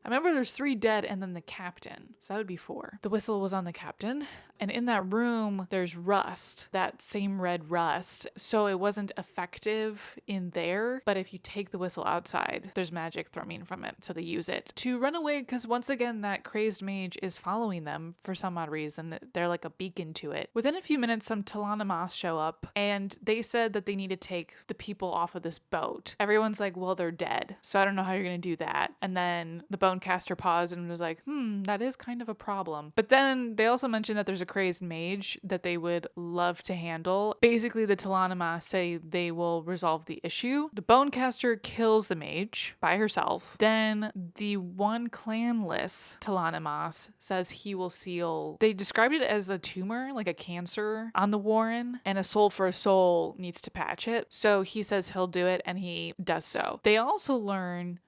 I remember there's 3 dead and then the captain. So that would be 4. The whistle was on the captain. And in that room, there's rust, that same red rust. So it wasn't effective in there. But if you take the whistle outside, there's magic thrumming from it. So they use it to run away because once again, that crazed mage is following them for some odd reason. They're like a beacon to it. Within a few minutes, some Talanamas show up and they said that they need to take the people off of this boat. Everyone's like, well, they're dead. So I don't know how you're going to do that. And then the Bonecaster paused and was like, that is kind of a problem. But then they also mentioned that there's a crazed mage that they would love to handle. Basically, the Talanama say they will resolve the issue. The Bonecaster kills the mage by herself. Then the one clanless Talanamas says he will seal. They described it as a tumor, like a cancer on the Warren, and a soul for a soul needs to patch it. So he says he'll do it, and he does so. They also learn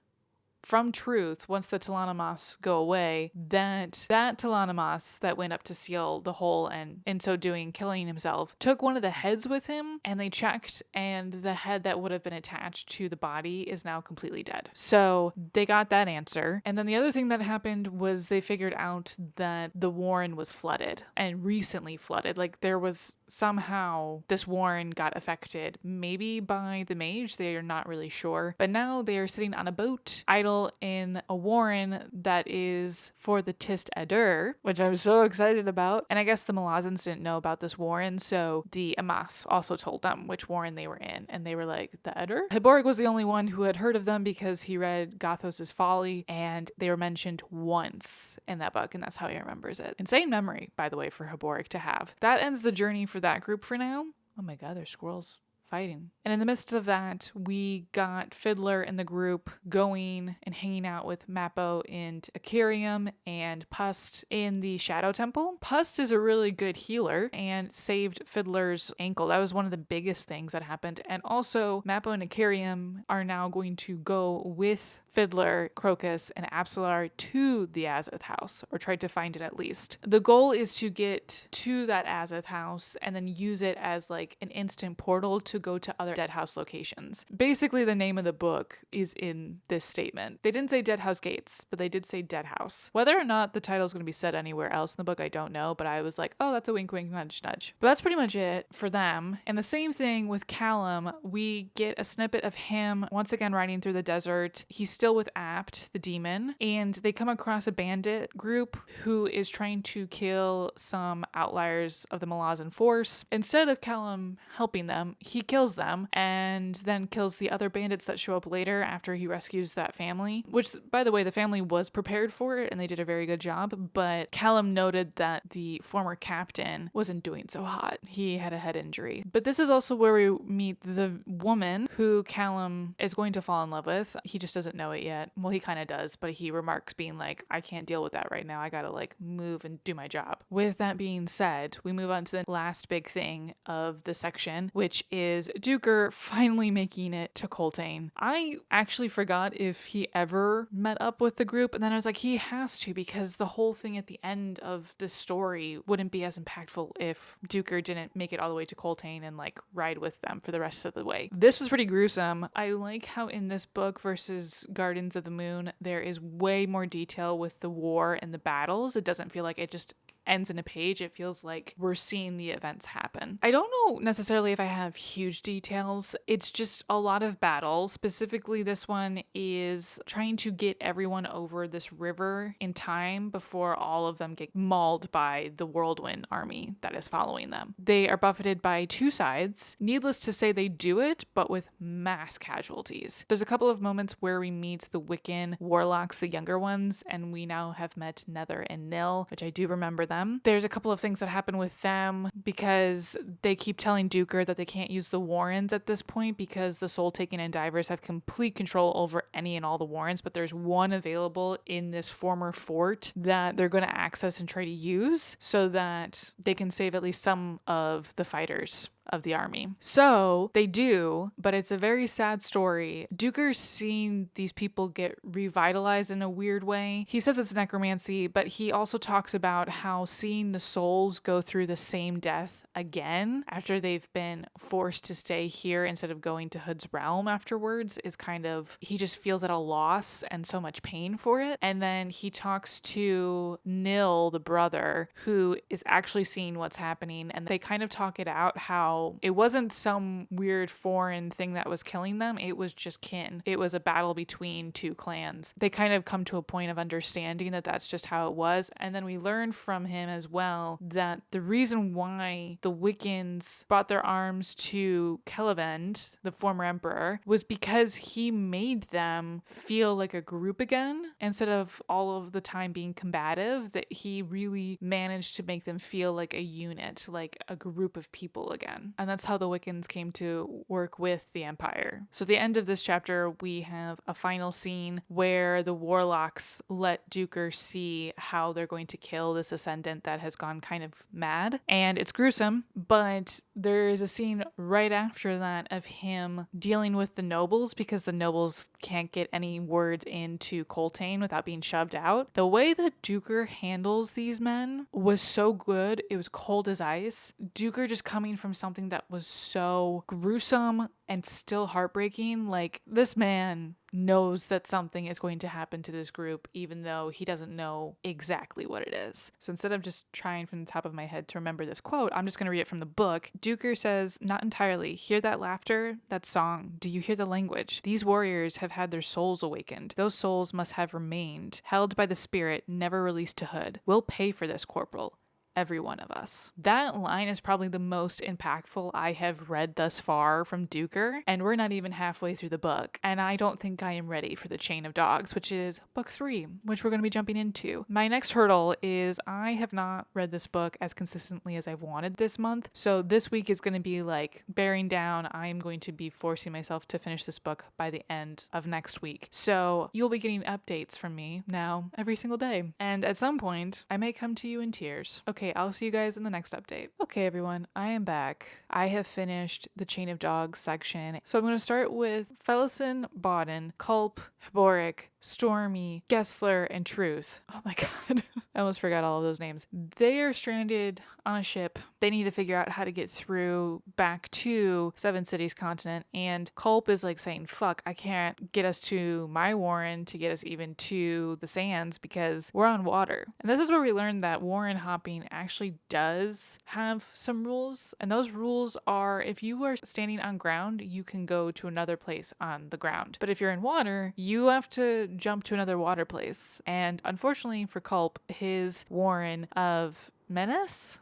from truth, once the Talanamas go away, that Talanamas that went up to seal the hole and in so doing killing himself took one of the heads with him, and they checked, and the head that would have been attached to the body is now completely dead. So they got that answer. And then the other thing that happened was they figured out that the Warren was flooded, and recently flooded. Like there was somehow this Warren got affected, maybe by the mage, they are not really sure. But now they are sitting on a boat, idle in a warren that is for the Tist Adur, which I'm so excited about. And I guess the Malazans didn't know about this warren, so the Amas also told them which warren they were in, and they were like, the Adur? Hiborik was the only one who had heard of them because he read Gothos' Folly, and they were mentioned once in that book, and that's how he remembers it. Insane memory, by the way, for Hiborik to have. That ends the journey for that group for now. Oh my god, there's squirrels fighting. And in the midst of that, we got Fiddler and the group going and hanging out with Mappo and Akirium and Pust in the Shadow Temple. Pust is a really good healer and saved Fiddler's ankle. That was one of the biggest things that happened. And also, Mappo and Akirium are now going to go with Fiddler, Crocus, and Absalar to the Azith house, or try to find it at least. The goal is to get to that Azith house and then use it as like an instant portal to go to other Deadhouse locations. Basically, the name of the book is in this statement. They didn't say Deadhouse Gates, but they did say Deadhouse. Whether or not the title is going to be said anywhere else in the book, I don't know, but I was like, oh, that's a wink, wink, nudge, nudge. But that's pretty much it for them. And the same thing with Callum. We get a snippet of him once again riding through the desert. He's still with Apt, the demon, and they come across a bandit group who is trying to kill some outliers of the Malazan force. Instead of Callum helping them, he kills them and then kills the other bandits that show up later after he rescues that family, which, by the way, the family was prepared for it and they did a very good job, but Callum noted that the former captain wasn't doing so hot. He had a head injury. But this is also where we meet the woman who Callum is going to fall in love with. He just doesn't know it yet. Well, he kind of does, but he remarks being like, I can't deal with that right now. I gotta like move and do my job. With that being said, we move on to the last big thing of the section, which is Duker finally making it to Coltane. I actually forgot if he ever met up with the group, and then I was like, he has to, because the whole thing at the end of this story wouldn't be as impactful if Duker didn't make it all the way to Coltane and like ride with them for the rest of the way. This was pretty gruesome. I like how in this book versus Gardens of the Moon, there is way more detail with the war and the battles. It doesn't feel like it just ends in a page. It feels like we're seeing the events happen. I don't know necessarily if I have huge details. It's just a lot of battle. Specifically, this one is trying to get everyone over this river in time before all of them get mauled by the Whirlwind army that is following them. They are buffeted by two sides. Needless to say, they do it, but with mass casualties. There's a couple of moments where we meet the Wiccan warlocks, the younger ones, and we now have met Nether and Nil, which I do remember them. There's a couple of things that happen with them because they keep telling Duker that they can't use the Warrens at this point because the Soul Taken and Divers have complete control over any and all the Warrens, but there's one available in this former fort that they're going to access and try to use so that they can save at least some of the fighters of the army. So they do, but it's a very sad story. Duker's seeing these people get revitalized in a weird way. He says it's necromancy, but he also talks about how seeing the souls go through the same death again after they've been forced to stay here instead of going to Hood's realm afterwards is kind of, he just feels at a loss and so much pain for it. And then he talks to Nil, the brother, who is actually seeing what's happening, and they kind of talk it out how it wasn't some weird foreign thing that was killing them, it was just kin. It was a battle between two clans. They kind of come to a point of understanding that that's just how it was, and then we learn from him as well that the reason why the Wiccans brought their arms to Kelevend, the former emperor, was because he made them feel like a group again instead of all of the time being combative, that he really managed to make them feel like a unit, like a group of people again. And that's how the Wiccans came to work with the Empire. So at the end of this chapter, we have a final scene where the warlocks let Duker see how they're going to kill this ascendant that has gone kind of mad. And it's gruesome, but there is a scene right after that of him dealing with the nobles because the nobles can't get any word into Coltane without being shoved out. The way that Duker handles these men was so good. It was cold as ice. Duker just coming from something that was so gruesome and still heartbreaking. Like, this man knows that something is going to happen to this group, even though he doesn't know exactly what it is. So instead of just trying from the top of my head to remember this quote, I'm just going to read it from the book. Duker says, "Not entirely. Hear that laughter? That song? Do you hear the language? These warriors have had their souls awakened. Those souls must have remained, held by the spirit, never released to Hood. We'll pay for this, Corporal. Every one of us." That line is probably the most impactful I have read thus far from Duker, and we're not even halfway through the book, and I don't think I am ready for the Chain of Dogs, which is book 3, which we're going to be jumping into. My next hurdle is I have not read this book as consistently as I've wanted this month, so this week is going to be like bearing down. I am going to be forcing myself to finish this book by the end of next week, so you'll be getting updates from me now every single day, and at some point I may come to you in tears. Okay, I'll see you guys in the next update. Okay, everyone, I am back. I have finished the Chain of Dogs section. So I'm going to start with Felison, Bodden, Culp, Hiboric, Stormy, Gessler, and Truth. Oh my god. I almost forgot all of those names. They are stranded on a ship. They need to figure out how to get through back to Seven Cities continent, and Culp is like saying, fuck, I can't get us to my Warren to get us even to the sands because we're on water. And this is where we learned that Warren hopping actually does have some rules, and those rules are if you are standing on ground, you can go to another place on the ground. But if you're in water, you have to jump to another water place. And unfortunately for Culp, his Warren of Menace,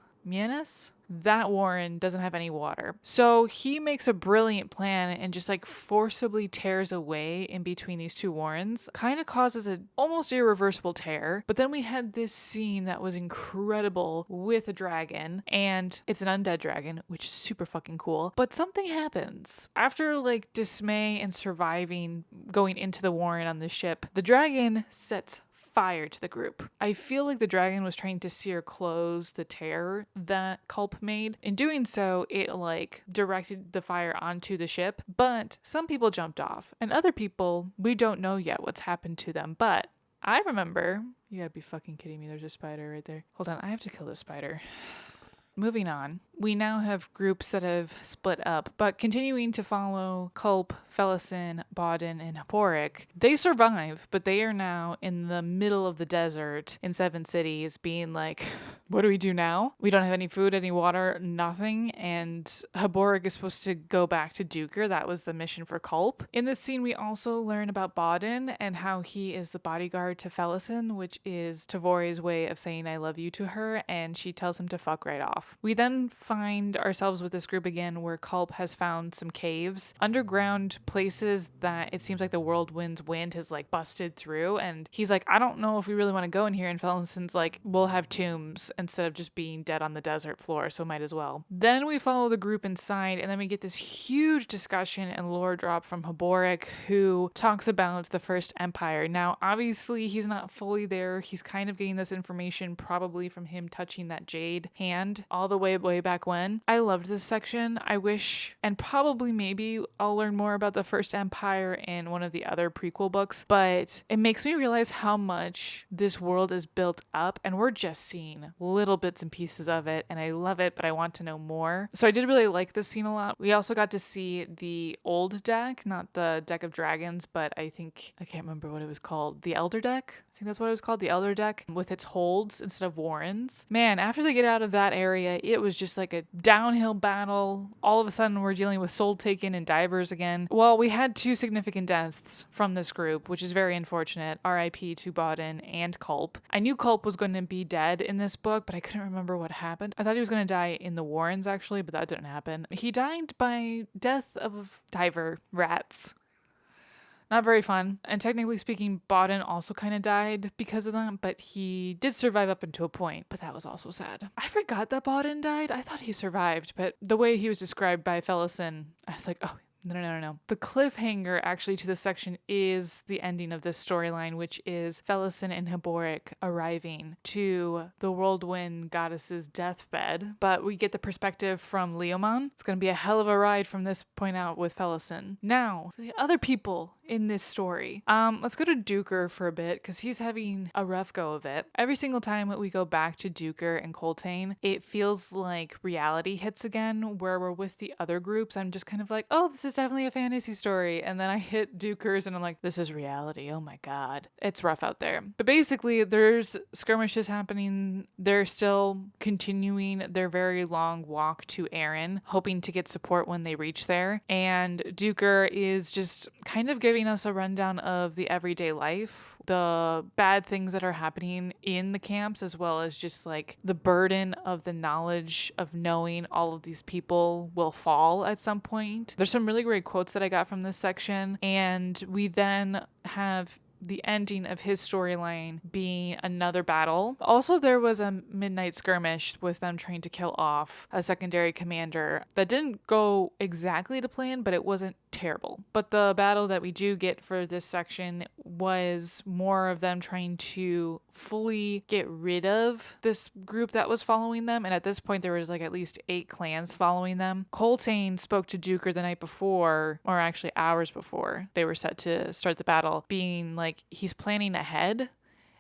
that Warren doesn't have any water. So he makes a brilliant plan and just like forcibly tears away in between these two Warrens. Kind of causes an almost irreversible tear. But then we had this scene that was incredible with a dragon, and it's an undead dragon, which is super fucking cool. But something happens. After like dismay and surviving going into the Warren on the ship, the dragon sets fire to the group. I feel like the dragon was trying to sear close the tear that Culp made. In doing so, it like directed the fire onto the ship, but some people jumped off, and other people, we don't know yet what's happened to them, but I remember, you gotta be fucking kidding me, there's a spider right there. Hold on, I have to kill this spider. Moving on, we now have groups that have split up, but continuing to follow Culp, Felison, Bodden, and Hiboric. They survive, but they are now in the middle of the desert in Seven Cities being like, what do we do now? We don't have any food, any water, nothing, and Hiboric is supposed to go back to Duker. That was the mission for Culp. In this scene, we also learn about Bodden and how he is the bodyguard to Felison, which is Tavori's way of saying I love you to her, and she tells him to fuck right off. We then find ourselves with this group again where Culp has found some caves, underground places that it seems like the whirlwind's wind has like busted through, and he's like, I don't know if we really want to go in here, and Felison's like, we'll have tombs instead of just being dead on the desert floor, so might as well. Then we follow the group inside, and then we get this huge discussion and lore drop from Hiboric, who talks about the First Empire. Now, obviously, he's not fully there. He's kind of getting this information probably from him touching that jade hand all the way back back when. I loved this section. I wish, and probably maybe I'll learn more about the First Empire in one of the other prequel books, but it makes me realize how much this world is built up, and we're just seeing little bits and pieces of it, and I love it, but I want to know more. So I did really like this scene a lot. We also got to see the old deck, not the deck of dragons, but I can't remember what it was called. The Elder Deck? I think that's what it was called, the Elder Deck, with its holds instead of warrens. Man, after they get out of that area, it was just like a downhill battle. All of a sudden, we're dealing with Soul Taken and divers again. Well, we had 2 significant deaths from this group, which is very unfortunate. R.I.P. to Bodden and Culp. I knew Culp was going to be dead in this book, but I couldn't remember what happened. I thought he was going to die in the warrens, actually, but that didn't happen. He died by death of diver rats. Not very fun. And technically speaking, Bodden also kind of died because of them, but he did survive up until a point. But that was also sad. I forgot that Bodden died. I thought he survived, but the way he was described by Fellison, I was like, oh, no. The cliffhanger actually to this section is the ending of this storyline, which is Fellison and Haboric arriving to the Whirlwind Goddess's deathbed. But we get the perspective from Leomon. It's going to be a hell of a ride from this point out with Fellison. Now, for the other people in this story, let's go to Duker for a bit because he's having a rough go of it. Every single time that we go back to Duker and Coltane, it feels like reality hits again where we're with the other groups. I'm just kind of like, oh, this is definitely a fantasy story. And then I hit Duker's and I'm like, this is reality. Oh my God. It's rough out there. But basically, there's skirmishes happening. They're still continuing their very long walk to Erin, hoping to get support when they reach there. And Duker is just kind of giving us a rundown of the everyday life, the bad things that are happening in the camps, as well as just like the burden of the knowledge of knowing all of these people will fall at some point. There's some really great quotes that I got from this section, and we then have the ending of his storyline being another battle. Also, there was a midnight skirmish with them trying to kill off a secondary commander that didn't go exactly to plan, but it wasn't terrible. But the battle that we do get for this section was more of them trying to fully get rid of this group that was following them. And at this point, there was like at least 8 clans following them. Coltane spoke to Duker the night before, or actually hours before they were set to start the battle, being like, he's planning ahead.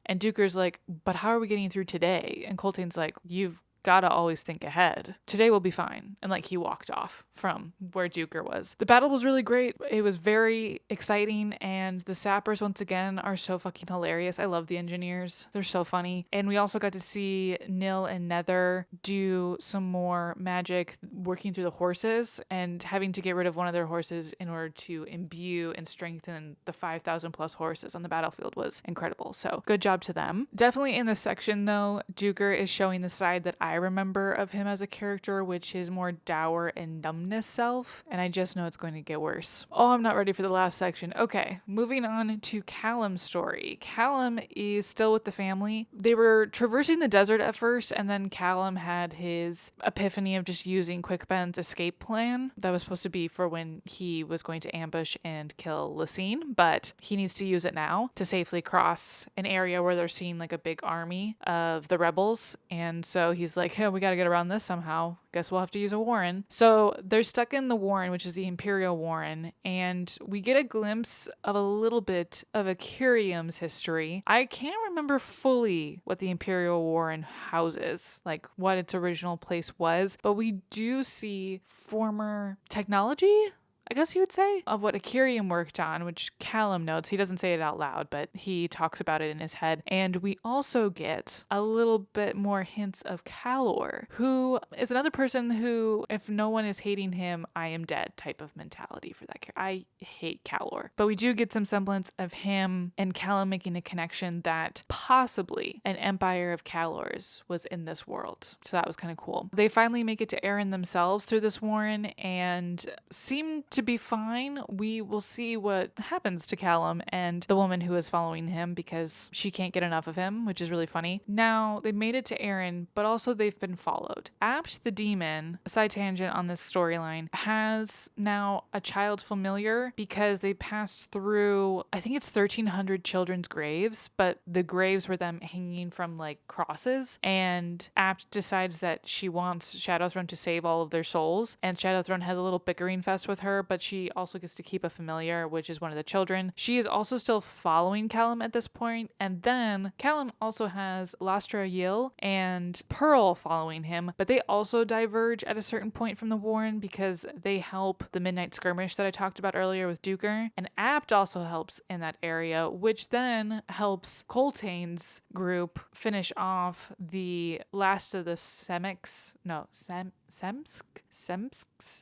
And Duker's like, but how are we getting through today? And Coltane's like, you've gotta always think ahead. Today will be fine. And like he walked off from where Duker was. The battle was really great. It was very exciting, and the sappers once again are so fucking hilarious. I love the engineers. They're so funny. And we also got to see Nil and Nether do some more magic working through the horses and having to get rid of one of their horses in order to imbue and strengthen the 5,000 plus horses on the battlefield was incredible. So good job to them. Definitely in this section though, Duker is showing the side that I remember of him as a character, which is more dour and numbness self, and I just know it's going to get worse. Oh, I'm not ready for the last section. Okay, moving on to Callum's story. Callum is still with the family. They were traversing the desert at first, and then Callum had his epiphany of just using Quickben's escape plan that was supposed to be for when he was going to ambush and kill Lysine, but he needs to use it now to safely cross an area where they're seeing like a big army of the rebels, and so he's like, hey, we got to get around this somehow. Guess we'll have to use a warren. So they're stuck in the warren, which is the Imperial Warren, and we get a glimpse of a little bit of Akirium's history. I can't remember fully what the Imperial Warren houses, like what its original place was, but we do see former technology, I guess you would say, of what Akirium worked on, which Callum notes. He doesn't say it out loud, but he talks about it in his head. And we also get a little bit more hints of Calor, who is another person who, if no one is hating him, I am dead type of mentality for that character. I hate Calor. But we do get some semblance of him and Callum making a connection that possibly an empire of Calors was in this world. So that was kind of cool. They finally make it to Erin themselves through this warren and seem to be fine. We will see what happens to Callum and the woman who is following him because she can't get enough of him, which is really funny. Now, they made it to Aaron, but also they've been followed. Apt the demon, a side tangent on this storyline, has now a child familiar because they passed through, I think it's 1,300 children's graves, but the graves were them hanging from like crosses. And Apt decides that she wants Shadowthrone to save all of their souls. And Shadowthrone has a little bickering fest with her, but she also gets to keep a familiar, which is one of the children. She is also still following Callum at this point. And then Callum also has Lastra Yil and Pearl following him, but they also diverge at a certain point from the Warren because they help the Midnight Skirmish that I talked about earlier with Duker. And Apt also helps in that area, which then helps Coltane's group finish off the last of the Semks. No, Semsk?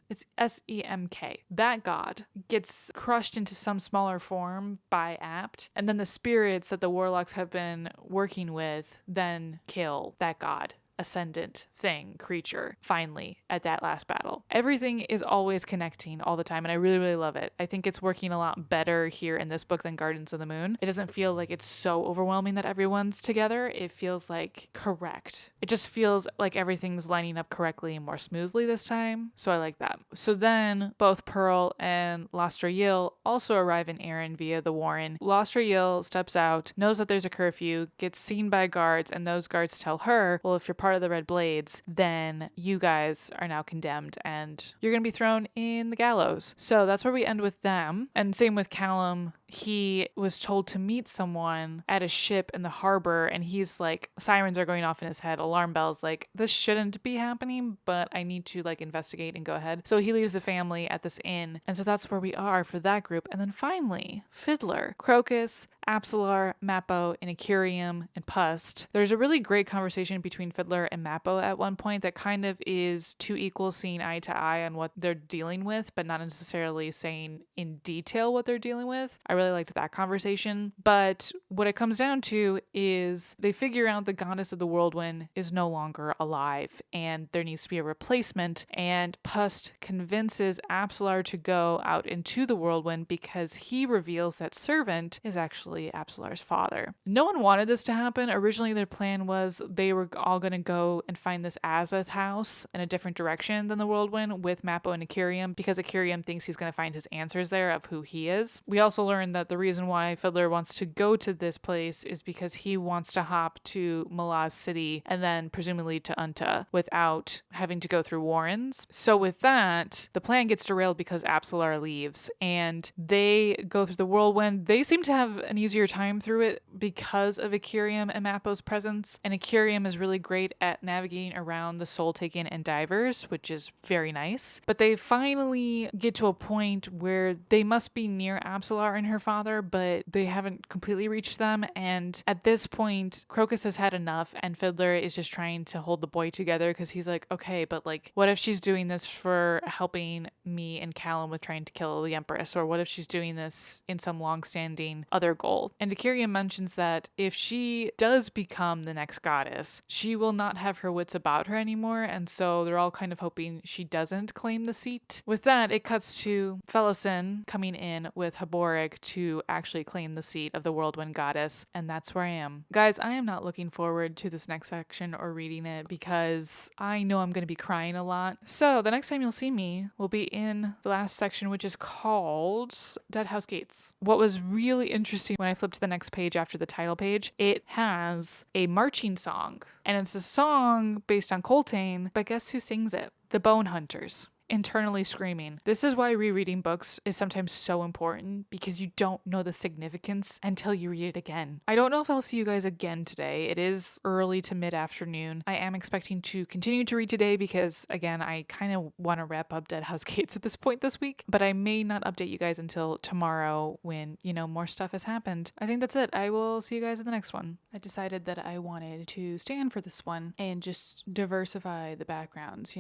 It's Semk. That god gets crushed into some smaller form by Apt, and then the spirits that the warlocks have been working with then kill that god. Ascendant thing, creature, finally, at that last battle. Everything is always connecting all the time, and I really, really love it. I think it's working a lot better here in this book than Gardens of the Moon. It doesn't feel like it's so overwhelming that everyone's together. It feels like correct. It just feels like everything's lining up correctly and more smoothly this time, so I like that. So then, both Pearl and Lastra Yil also arrive in Aaron via the Warren. Lastra Yil steps out, knows that there's a curfew, gets seen by guards, and those guards tell her, well, if you're part of the Red Blades, then you guys are now condemned and you're going to be thrown in the gallows. So that's where we end with them. And same with Callum. He was told to meet someone at a ship in the harbor, and he's like, sirens are going off in his head, alarm bells, like, this shouldn't be happening, but I need to like investigate and go ahead. So he leaves the family at this inn. And so that's where we are for that group. And then finally, Fiddler, Crocus, Apsalar, Mappo, Inicurium, and Pust. There's a really great conversation between Fiddler and Mappo at one point that kind of is two equals seeing eye to eye on what they're dealing with, but not necessarily saying in detail what they're dealing with. I really liked that conversation. But what it comes down to is they figure out the goddess of the whirlwind is no longer alive and there needs to be a replacement. And Pust convinces Apsalar to go out into the whirlwind because he reveals that Servant is actually Apsalar's father. No one wanted this to happen. Originally, their plan was they were all going to go and find this Azoth house in a different direction than the whirlwind with Mappo and Akirium because Akirium thinks he's going to find his answers there of who he is. We also learned that the reason why Fiddler wants to go to this place is because he wants to hop to Malaz City and then presumably to Unta without having to go through Warrens. So with that, the plan gets derailed because Apsalar leaves and they go through the whirlwind. They seem to have an easier time through it because of Akirium and Mappo's presence. And Akirium is really great at navigating around the Soul Taken and Divers, which is very nice. But they finally get to a point where they must be near Apsalar and her father, but they haven't completely reached them. And at this point, Crocus has had enough, and Fiddler is just trying to hold the boy together because he's like, okay, but like, what if she's doing this for helping me and Callum with trying to kill the Empress? Or what if she's doing this in some long-standing other goal? And Akirium mentions that if she does become the next goddess, she will not have her wits about her anymore, and so they're all kind of hoping she doesn't claim the seat. With that, it cuts to Felison coming in with Haborig to actually claim the seat of the Whirlwind Goddess, and that's where I am. Guys, I am not looking forward to this next section or reading it because I know I'm going to be crying a lot. So the next time you'll see me will be in the last section, which is called Deadhouse Gates. What was really interesting when I flipped to the next page after the title page, it has a marching song, and it's a song based on Coltane, but guess who sings it? The Bone Hunters. Internally screaming. This is why rereading books is sometimes so important, because you don't know the significance until you read it again. I don't know if I'll see you guys again today. It is early to mid-afternoon. I am expecting to continue to read today because, again, I kind of want to wrap up Deadhouse Gates at this point this week, but I may not update you guys until tomorrow when, more stuff has happened. I think that's it. I will see you guys in the next one. I decided that I wanted to stand for this one and just diversify the backgrounds,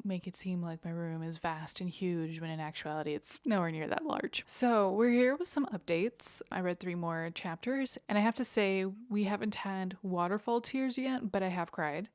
make it seem like my room is vast and huge when in actuality it's nowhere near that large. So we're here with some updates. I read 3 more chapters, and I have to say we haven't had waterfall tears yet, but I have cried.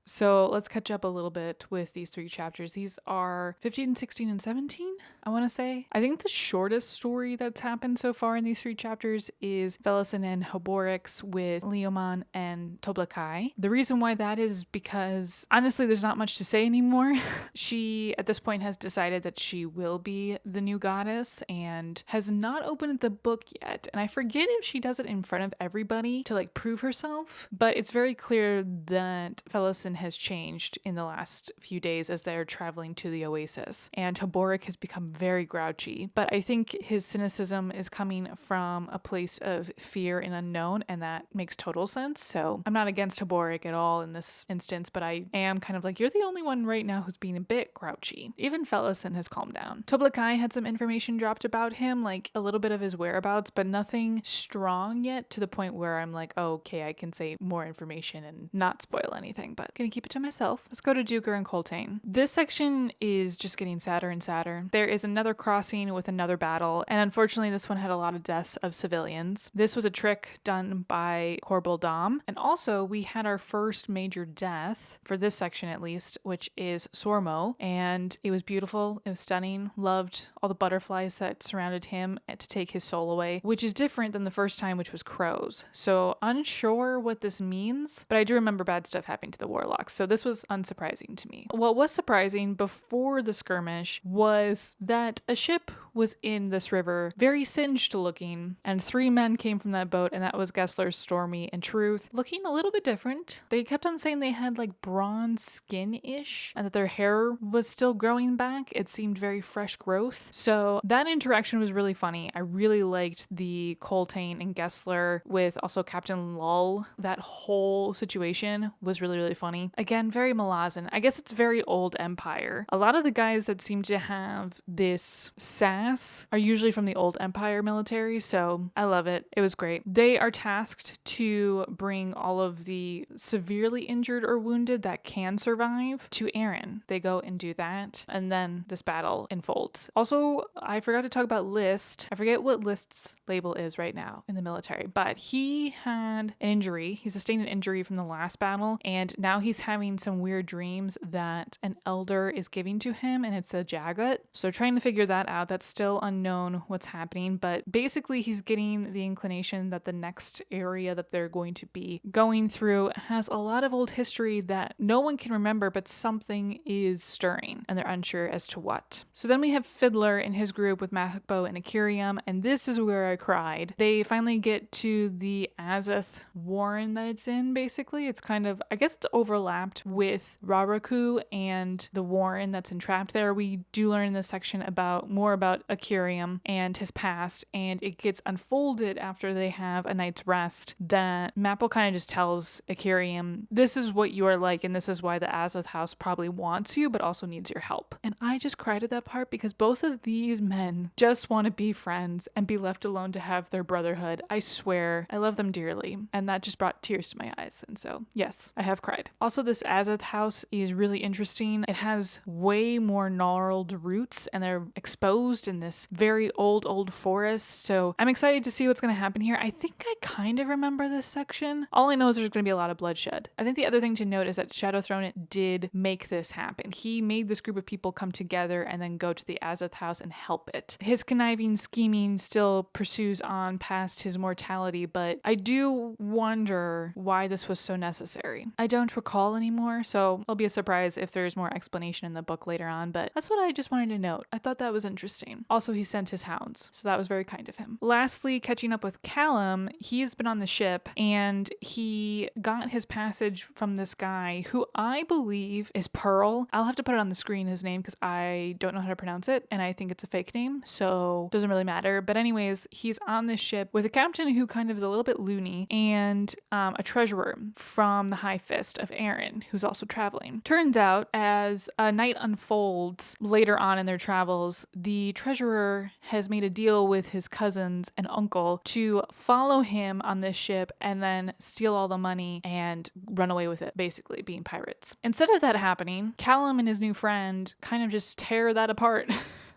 So let's catch up a little bit with these 3 chapters. These are 15, 16, and 17, I want to say. I think the shortest story that's happened so far in these 3 chapters is Velasin and Hoborix with Leomon and Toblakai. The reason why that is because, honestly, there's not much to say anymore. She, at this point, has decided that she will be the new goddess and has not opened the book yet. And I forget if she does it in front of everybody to like prove herself, but it's very clear that Velasin has changed in the last few days as they're traveling to the oasis, and Hoborix has become very grouchy. But I think his cynicism is coming from a place of fear and unknown, and that makes total sense. So I'm not against Hoborix at all in this instance, but I am kind of like, you're the only one right now who's being a bit grouchy. Even Velasin has calmed down. Toblakai had some information dropped about him, like a little bit of his whereabouts, but nothing strong yet to the point where I'm like, oh, okay, I can say more information and not spoil anything, but gonna keep it to myself. Let's go to Duker and Coltane. This section is just getting sadder and sadder. There is another crossing with another battle, and unfortunately this one had a lot of deaths of civilians. This was a trick done by Corporal Dom, and also we had our first major death, for this section at least, which is Sormo, and it was beautiful, it was stunning, loved all the butterflies that surrounded him to take his soul away, which is different than the first time, which was crows. So unsure what this means, but I do remember bad stuff happening to the warlocks, so this was unsurprising to me. What was surprising before the skirmish was that a ship was in this river, very singed looking, and 3 men came from that boat, and that was Gessler, Stormy, and Truth, looking a little bit different. They kept on saying they had like bronze skin-ish, and that their hair was still growing back. It seemed very fresh growth. So that interaction was really funny. I really liked the Coltane and Gessler with also Captain Lull. That whole situation was really, really funny. Again, very Malazan. I guess it's very old Empire. A lot of the guys that seem to have this sass are usually from the old Empire military, so I love it. It was great. They are tasked to bring all of the severely injured or wounded that can survive to Aaron. They go and do that, and then this battle unfolds. Also, I forgot to talk about List. I forget what List's label is right now in the military, but he had an injury. He sustained an injury from the last battle, and now he's having some weird dreams that an elder is giving to him, and it's a Jagat. So they're trying to figure that out. That's still unknown what's happening, but basically he's getting the inclination that the next area that they're going to be going through has a lot of old history that no one can remember, but something is stirring, and they're unsure as to what. So then we have Fiddler and his group with Mathbo and Akirium, and this is where I cried. They finally get to the Azoth warren that it's in, basically. It's kind of, I guess it's overlapped with Raraku and the warren that's entrapped there. We do learn in this section more about Akirium and his past, and it gets unfolded after they have a night's rest that Mapple kind of just tells Akirium, this is what you are like, and this is why the Azoth house probably wants you, but also needs your help. And I just cried at that part because both of these men just want to be friends and be left alone to have their brotherhood. I swear, I love them dearly, and that just brought tears to my eyes, and so, yes, I have cried. Also, this Azoth house is really interesting. It has way more gnarled roots, and they're exposed in this very old forest, so I'm excited to see what's going to happen here. I think I kind of remember this section. All I know is there's going to be a lot of bloodshed. I think the other thing to note is that Shadowthrone did make this happen. He made this group of people come together and then go to the Azoth house and help it. His conniving scheming still pursues on past his mortality, but I do wonder why this was so necessary. I don't recall anymore, so it'll be a surprise if there's more explanation in the book later on, but that's what I just wanted to note. I thought that was interesting. Also, he sent his hounds, so that was very kind of him. Lastly, catching up with Callum, he's been on the ship, and he got his passage from this guy who I believe is Pearl. I'll have to put it on the screen, his name, because I don't know how to pronounce it, and I think it's a fake name, so it doesn't really matter. But anyways, he's on this ship with a captain who kind of is a little bit loony, and a treasurer from the High Fist of Aaron, who's also traveling. Turns out, as a night unfolds later on in their travels, the treasurer has made a deal with his cousins and uncle to follow him on this ship and then steal all the money and run away with it, basically being pirates. Instead of that happening, Callum and his new friend kind of just tear that apart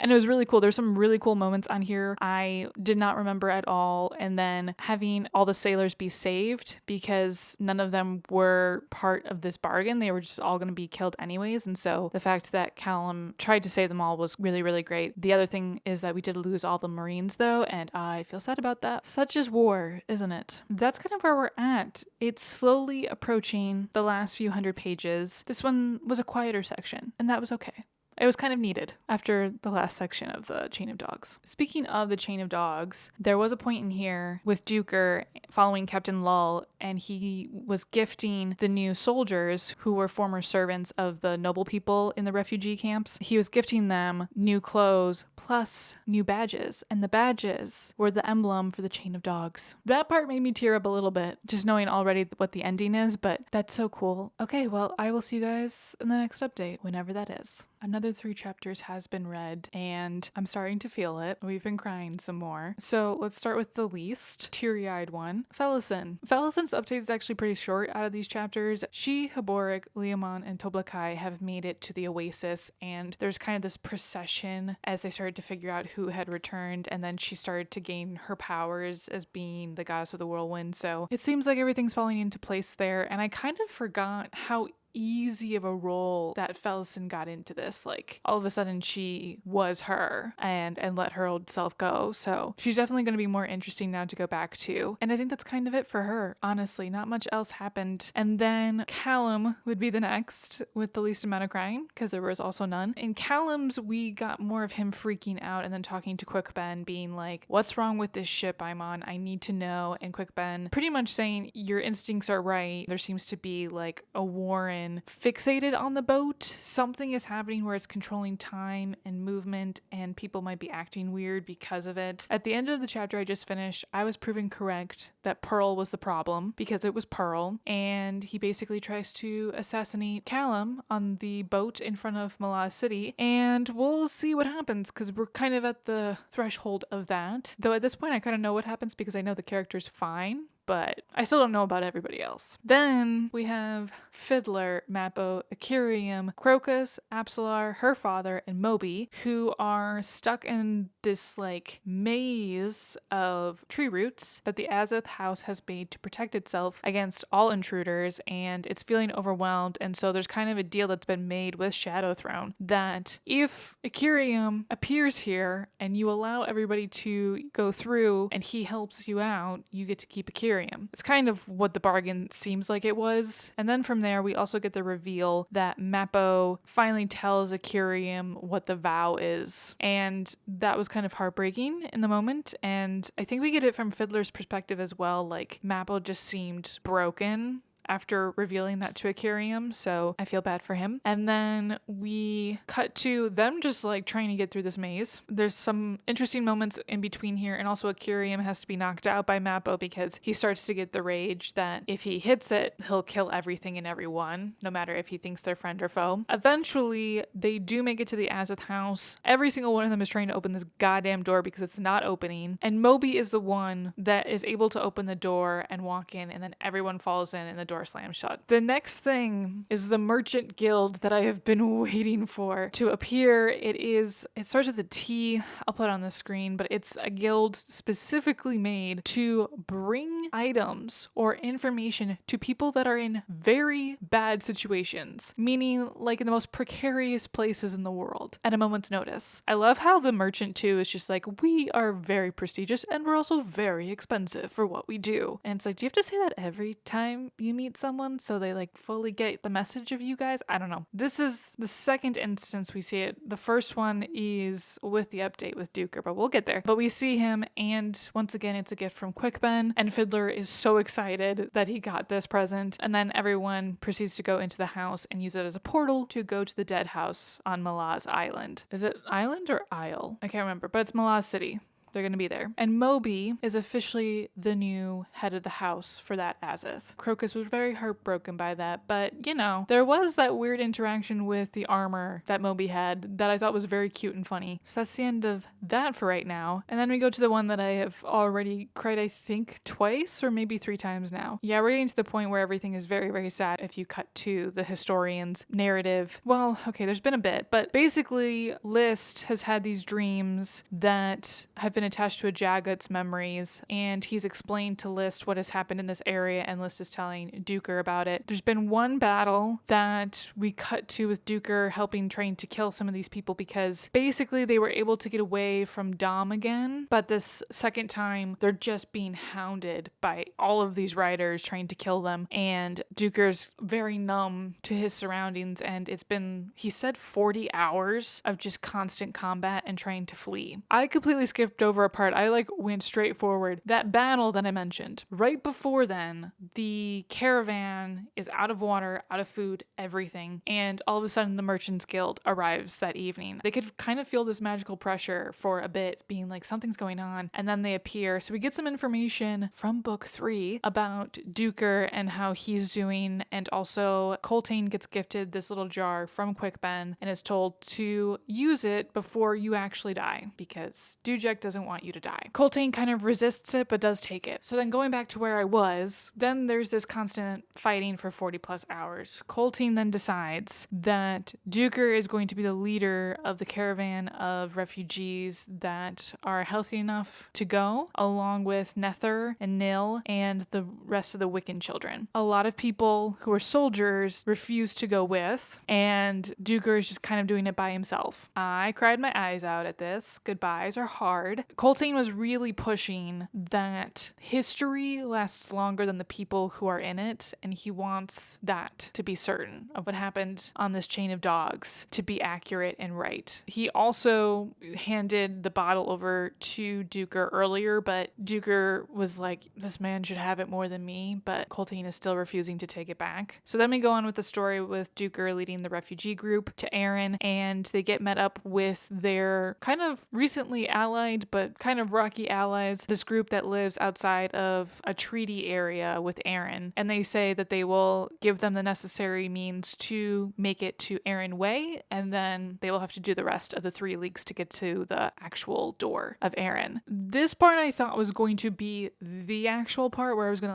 And it was really cool. There's some really cool moments on here I did not remember at all. And then having all the sailors be saved because none of them were part of this bargain. They were just all going to be killed anyways. And so the fact that Callum tried to save them all was really, really great. The other thing is that we did lose all the Marines though, and I feel sad about that. Such is war, isn't it? That's kind of where we're at. It's slowly approaching the last few hundred pages. This one was a quieter section, and that was okay. It was kind of needed after the last section of the Chain of Dogs. Speaking of the Chain of Dogs, there was a point in here with Duker following Captain Lull, and he was gifting the new soldiers who were former servants of the noble people in the refugee camps. He was gifting them new clothes plus new badges, and the badges were the emblem for the Chain of Dogs. That part made me tear up a little bit, just knowing already what the ending is, but that's so cool. Okay, well, I will see you guys in the next update, whenever that is. Another 3 chapters has been read, and I'm starting to feel it. We've been crying some more. So let's start with the least teary-eyed one, Felison. Felison's update is actually pretty short out of these chapters. She, Haborik, Leomon, and Toblakai have made it to the Oasis, and there's kind of this procession as they started to figure out who had returned, and then she started to gain her powers as being the goddess of the whirlwind. So it seems like everything's falling into place there, and I kind of forgot how easy of a role that Felison got into this. Like, all of a sudden she was her and let her old self go. So she's definitely going to be more interesting now to go back to. And I think that's kind of it for her. Honestly, not much else happened. And then Callum would be the next with the least amount of crying, because there was also none. In Callum's, we got more of him freaking out and then talking to Quick Ben, being like, what's wrong with this ship I'm on? I need to know. And Quick Ben pretty much saying, your instincts are right. There seems to be like a warren fixated on the boat. Something is happening where it's controlling time and movement, and people might be acting weird because of it. At the end of the chapter I just finished, I was proven correct that Pearl was the problem, because it was Pearl, and he basically tries to assassinate Callum on the boat in front of Malaz City, and we'll see what happens, because we're kind of at the threshold of that. Though at this point I kind of know what happens because I know the character's fine, but I still don't know about everybody else. Then we have Fiddler, Mappo, Akirium, Crocus, Apsalar, her father, and Moby, who are stuck in this like maze of tree roots that the Azeth house has made to protect itself against all intruders, and it's feeling overwhelmed. And so there's kind of a deal that's been made with Shadow Throne that if Akirium appears here and you allow everybody to go through and he helps you out, you get to keep Akirium. It's kind of what the bargain seems like it was. And then from there, we also get the reveal that Mappo finally tells Akirium what the vow is. And that was kind of heartbreaking in the moment. And I think we get it from Fiddler's perspective as well. Like, Mappo just seemed broken after revealing that to Akirium, so I feel bad for him. And then we cut to them just like trying to get through this maze. There's some interesting moments in between here, and also Akirium has to be knocked out by Mappo because he starts to get the rage that if he hits it, he'll kill everything and everyone, no matter if he thinks they're friend or foe. Eventually, they do make it to the Azeth house. Every single one of them is trying to open this goddamn door because it's not opening, and Moby is the one that is able to open the door and walk in, and then everyone falls in and the door slams shut. The next thing is the Merchant Guild that I have been waiting for to appear. It starts with a T. I'll put it on the screen, but it's a guild specifically made to bring items or information to people that are in very bad situations, meaning like in the most precarious places in the world at a moment's notice. I love how the Merchant too is just like, we are very prestigious and we're also very expensive for what we do. And it's like, do you have to say that every time you meet someone so they like fully get the message of you guys? I don't know. This is the second instance we see it. The first one is with the update with Duker, but we'll get there. But we see him, and once again it's a gift from Quick Ben, and Fiddler is so excited that he got this present. And then everyone proceeds to go into the house and use it as a portal to go to the Deadhouse on Malaz Island. Is it Island or Isle? I can't remember, but it's Malaz City. they're going to be there. And Moby is officially the new head of the house for that Azith. Crocus was very heartbroken by that, but you know, there was that weird interaction with the armor that Moby had that I thought was very cute and funny. So that's the end of that for right now. And then we go to the one that I have already cried, I think, twice or maybe 3 times now. Yeah, we're getting to the point where everything is very, very sad if you cut to the historian's narrative. Well, okay, there's been a bit, but basically List has had these dreams that have been attached to a Jagut's memories, and he's explained to List what has happened in this area, and List is telling Duker about it. There's been one battle that we cut to with Duker helping trying to kill some of these people because basically they were able to get away from Dom again, but this second time they're just being hounded by all of these riders trying to kill them, and Duker's very numb to his surroundings, and it's been, he said, 40 hours of just constant combat and trying to flee. I completely skipped over a part. I went straight forward. That battle that I mentioned. Right before then, the caravan is out of water, out of food, everything, and all of a sudden the Merchants Guild arrives that evening. They could kind of feel this magical pressure for a bit, being like something's going on, and then they appear. So we get some information from book 3 about Duker and how he's doing, and also Coltane gets gifted this little jar from Quickben and is told to use it before you actually die because Dujek doesn't want you to die. Coltane kind of resists it but does take it. So then going back to where I was, then there's this constant fighting for 40 plus hours. Coltane then decides that Duker is going to be the leader of the caravan of refugees that are healthy enough to go, along with Nether and Nil and the rest of the Wiccan children. A lot of people who are soldiers refuse to go with, and Duker is just kind of doing it by himself. I cried my eyes out at this. Goodbyes are hard. Coltane was really pushing that history lasts longer than the people who are in it, and he wants that to be certain of what happened on this chain of dogs to be accurate and right. He also handed the bottle over to Duker earlier, but Duker was like, this man should have it more than me, but Coltane is still refusing to take it back. So then we go on with the story with Duker leading the refugee group to Aaron, and they get met up with their kind of recently allied but kind of rocky allies, this group that lives outside of a treaty area with Aaron, and they say that they will give them the necessary means to make it to Aaron Way, and then they will have to do the rest of the 3 leagues to get to the actual door of Aaron. This part I thought was going to be the actual part where I was gonna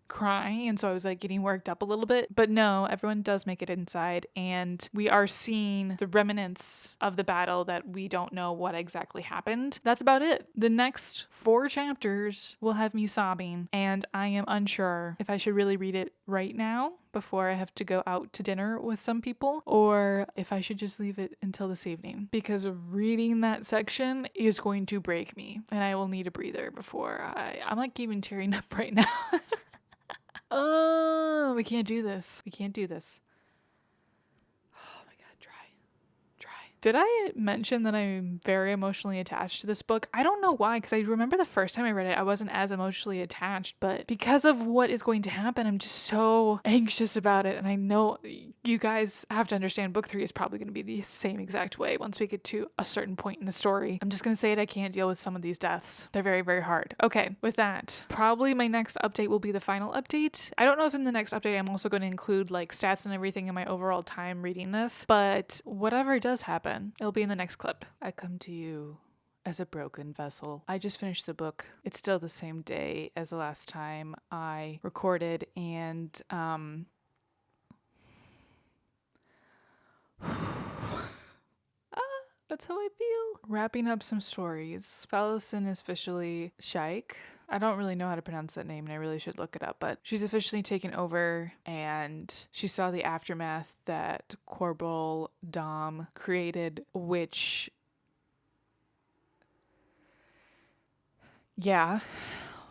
cry, and so I was getting worked up a little bit, but no, everyone does make it inside, and we are seeing the remnants of the battle that we don't know what exactly happened. That's about it. The next 4 chapters will have me sobbing, and I am unsure if I should really read it right now before I have to go out to dinner with some people, or if I should just leave it until this evening, because reading that section is going to break me, and I will need a breather before I'm even tearing up right now. Oh, we can't do this. We can't do this. Oh my God, dry. Did I mention that I'm very emotionally attached to this book? I don't know why, because I remember the first time I read it, I wasn't as emotionally attached, but because of what is going to happen, I'm just so anxious about it. And I know you guys have to understand book 3 is probably going to be the same exact way once we get to a certain point in the story. I'm just going to say it, I can't deal with some of these deaths. They're very, very hard. Okay, with that, probably my next update will be the final update. I don't know if in the next update I'm also going to include stats and everything in my overall time reading this, but whatever does happen, it'll be in the next clip. I come to you as a broken vessel. I just finished the book. It's still the same day as the last time I recorded, and that's how I feel. Wrapping up some stories. Falison is officially Shaik. I don't really know how to pronounce that name, and I really should look it up, but she's officially taken over, and she saw the aftermath that Corporal Dom created, which, yeah,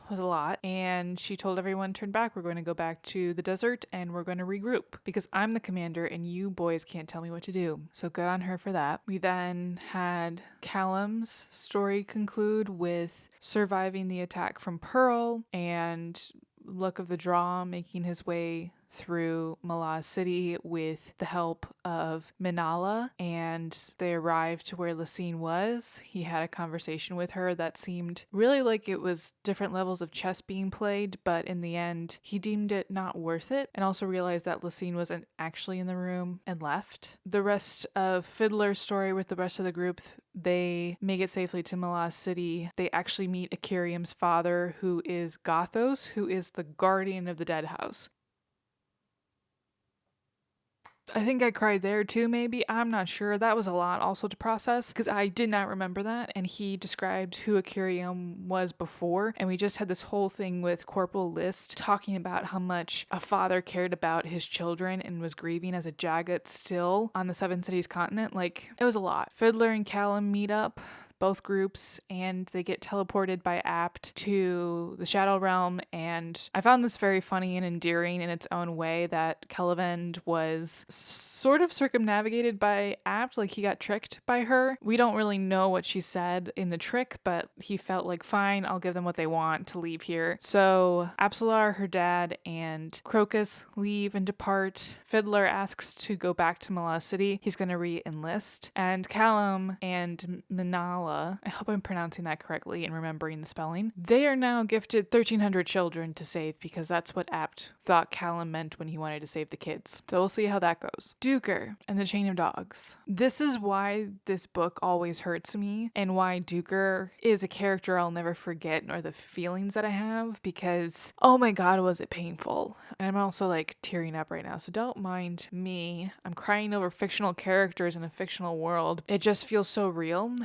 was a lot. And she told everyone, turn back, we're going to go back to the desert and we're going to regroup because I'm the commander and you boys can't tell me what to do. So good on her for that. We then had Callum's story conclude with surviving the attack from Pearl and luck of the draw, making his way through Malaz City with the help of Minala, and they arrived to where Lysine was. He had a conversation with her that seemed really like it was different levels of chess being played, but in the end, he deemed it not worth it, and also realized that Lysine wasn't actually in the room and left. The rest of Fiddler's story with the rest of the group, they make it safely to Malaz City. They actually meet Akirium's father, who is Gothos, who is the guardian of the Deadhouse. I think I cried there too, maybe. I'm not sure. That was a lot also to process because I did not remember that. And he described who Akirium was before. And we just had this whole thing with Corporal List talking about how much a father cared about his children and was grieving as a Jagat still on the Seven Cities continent. Like, it was a lot. Fiddler and Callum meet up, both groups, and they get teleported by Apt to the Shadow Realm. And I found this very funny and endearing in its own way that Kelvend was sort of circumnavigated by Apt, like he got tricked by her. We don't really know what she said in the trick, but he felt like, fine, I'll give them what they want to leave here. So Apsalar, her dad, and Crocus leave and depart. Fiddler asks to go back to Malaz City. He's going to re-enlist. And Callum and Minala, I hope I'm pronouncing that correctly and remembering the spelling, they are now gifted 1,300 children to save because that's what Apt thought Callum meant when he wanted to save the kids. So we'll see how that goes. Duker and the Chain of Dogs. This is why this book always hurts me and why Duker is a character I'll never forget, nor the feelings that I have, because oh my god, was it painful. And I'm also like tearing up right now, so don't mind me. I'm crying over fictional characters in a fictional world. It just feels so real.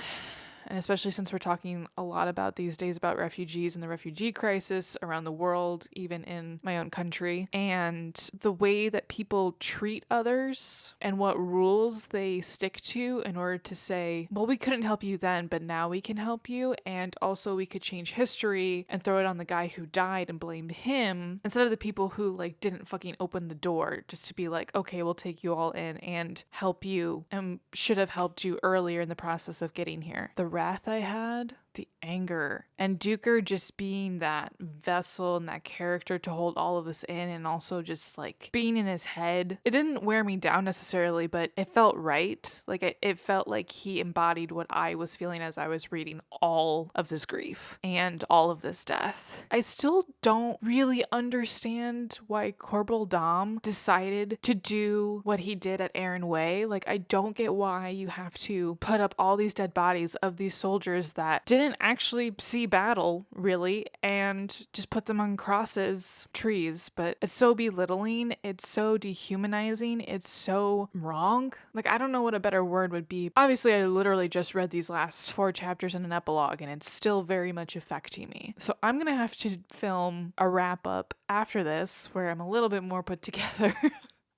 And especially since we're talking a lot about these days about refugees and the refugee crisis around the world, even in my own country, and the way that people treat others and what rules they stick to in order to say, well, we couldn't help you then, but now we can help you. And also we could change history and throw it on the guy who died and blame him instead of the people who like didn't fucking open the door just to be like, okay, we'll take you all in and help you and should have helped you earlier in the process of getting here. The wrath I had, the anger, and Duker just being that vessel and that character to hold all of this in, and also just like being in his head. It didn't wear me down necessarily, but it felt right. Like it felt like he embodied what I was feeling as I was reading all of this grief and all of this death. I still don't really understand why Corporal Dom decided to do what he did at Aaron Way. Like, I don't get why you have to put up all these dead bodies of these soldiers that didn't actually see battle, really, and just put them on crosses, trees. But it's so belittling, it's so dehumanizing, it's so wrong. Like, I don't know what a better word would be. Obviously, I literally just read these last 4 chapters in an epilogue, and it's still very much affecting me. So I'm gonna have to film a wrap-up after this, where I'm a little bit more put together.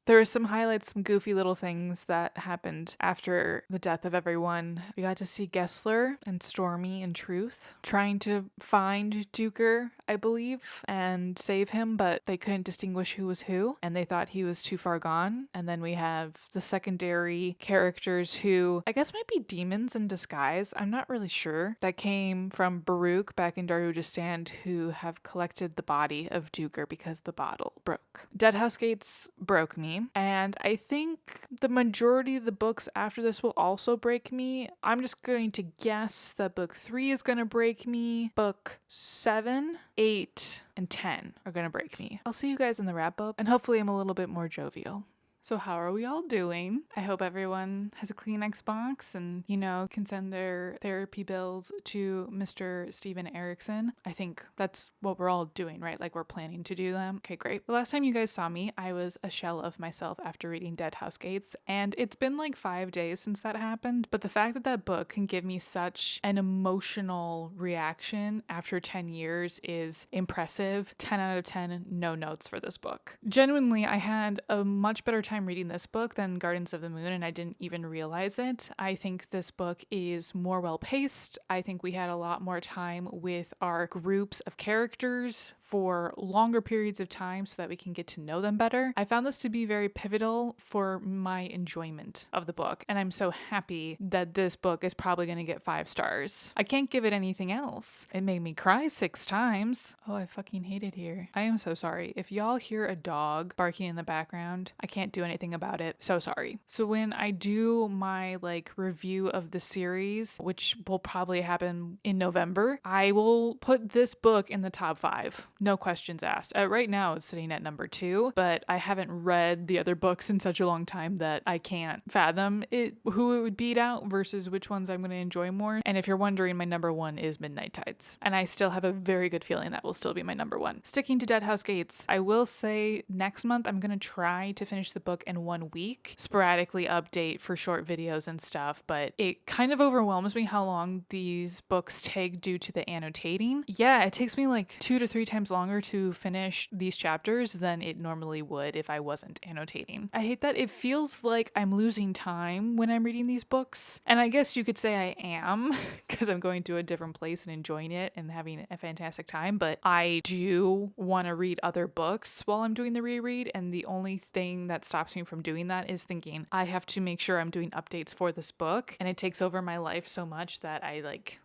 There were some highlights, some goofy little things that happened after the death of everyone. We got to see Gessler and Stormy and Truth trying to find Duker, I believe, and save him, but they couldn't distinguish who was who, and they thought he was too far gone. And then we have the secondary characters who I guess might be demons in disguise. I'm not really sure. That came from Baruch back in Darujistan, who have collected the body of Duker because the bottle broke. Deadhouse Gates broke me. And I think the majority of the books after this will also break me. I'm just going to guess that book 3 is going to break me. Book 7, 8, and 10 are going to break me. I'll see you guys in the wrap up, and hopefully I'm a little bit more jovial. So how are we all doing? I hope everyone has a Kleenex box and, can send their therapy bills to Mr. Steven Erickson. I think that's what we're all doing, right? Like, we're planning to do them. Okay, great. The last time you guys saw me, I was a shell of myself after reading Deadhouse Gates, and it's been like 5 days since that happened. But the fact that that book can give me such an emotional reaction after 10 years is impressive. 10 out of 10, no notes for this book. Genuinely, I had a much better time time reading this book than Gardens of the Moon, and I didn't even realize it. I think this book is more well paced. I think we had a lot more time with our groups of characters for longer periods of time so that we can get to know them better. I found this to be very pivotal for my enjoyment of the book, and I'm so happy that this book is probably going to get 5 stars. I can't give it anything else. It made me cry 6 times. Oh, I fucking hate it here. I am so sorry. If y'all hear a dog barking in the background, I can't do anything about it. So sorry. So when I do my review of the series, which will probably happen in November, I will put this book in the top 5. No questions asked. Right now it's sitting at number 2, but I haven't read the other books in such a long time that I can't fathom who it would beat out versus which ones I'm going to enjoy more. And if you're wondering, my number 1 is Midnight Tides. And I still have a very good feeling that will still be my number 1. Sticking to Deadhouse Gates, I will say next month I'm going to try to finish the book in 1 week, sporadically update for short videos and stuff, but it kind of overwhelms me how long these books take due to the annotating. Yeah, it takes me 2 to 3 times longer to finish these chapters than it normally would if I wasn't annotating. I hate that it feels like I'm losing time when I'm reading these books, and I guess you could say I am because I'm going to a different place and enjoying it and having a fantastic time, but I do want to read other books while I'm doing the reread, and the only thing that stops me from doing that is thinking I have to make sure I'm doing updates for this book, and it takes over my life so much that I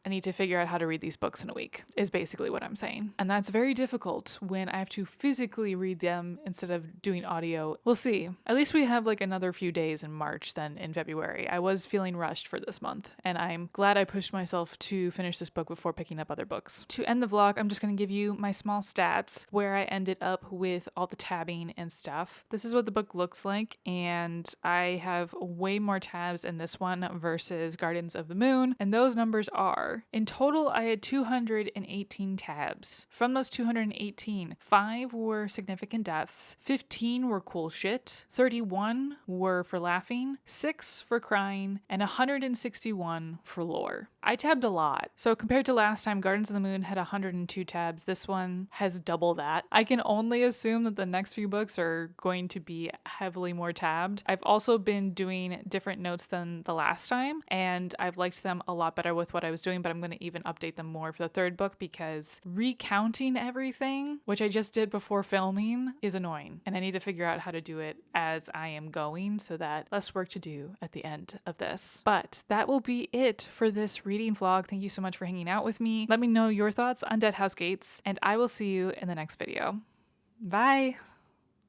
need to figure out how to read these books in a week is basically what I'm saying. And that's very difficult when I have to physically read them instead of doing audio. We'll see. At least we have another few days in March than in February. I was feeling rushed for this month, and I'm glad I pushed myself to finish this book before picking up other books. To end the vlog, I'm just going to give you my small stats where I ended up with all the tabbing and stuff. This is what the book looks like, and I have way more tabs in this one versus Gardens of the Moon, and those numbers are, in total, I had 218 tabs. From those 218, 5 were significant deaths, 15 were cool shit, 31 were for laughing, 6 for crying, and 161 for lore. I tabbed a lot. So compared to last time, Gardens of the Moon had 102 tabs. This one has double that. I can only assume that the next few books are going to be heavily more tabbed. I've also been doing different notes than the last time, and I've liked them a lot better with what I was doing, but I'm going to even update them more for the 3rd book because recounting everything, which I just did before filming, is annoying, and I need to figure out how to do it as I am going so that less work to do at the end of this. But that will be it for this reading vlog. Thank you so much for hanging out with me. Let me know your thoughts on Deadhouse Gates, and I will see you in the next video. Bye!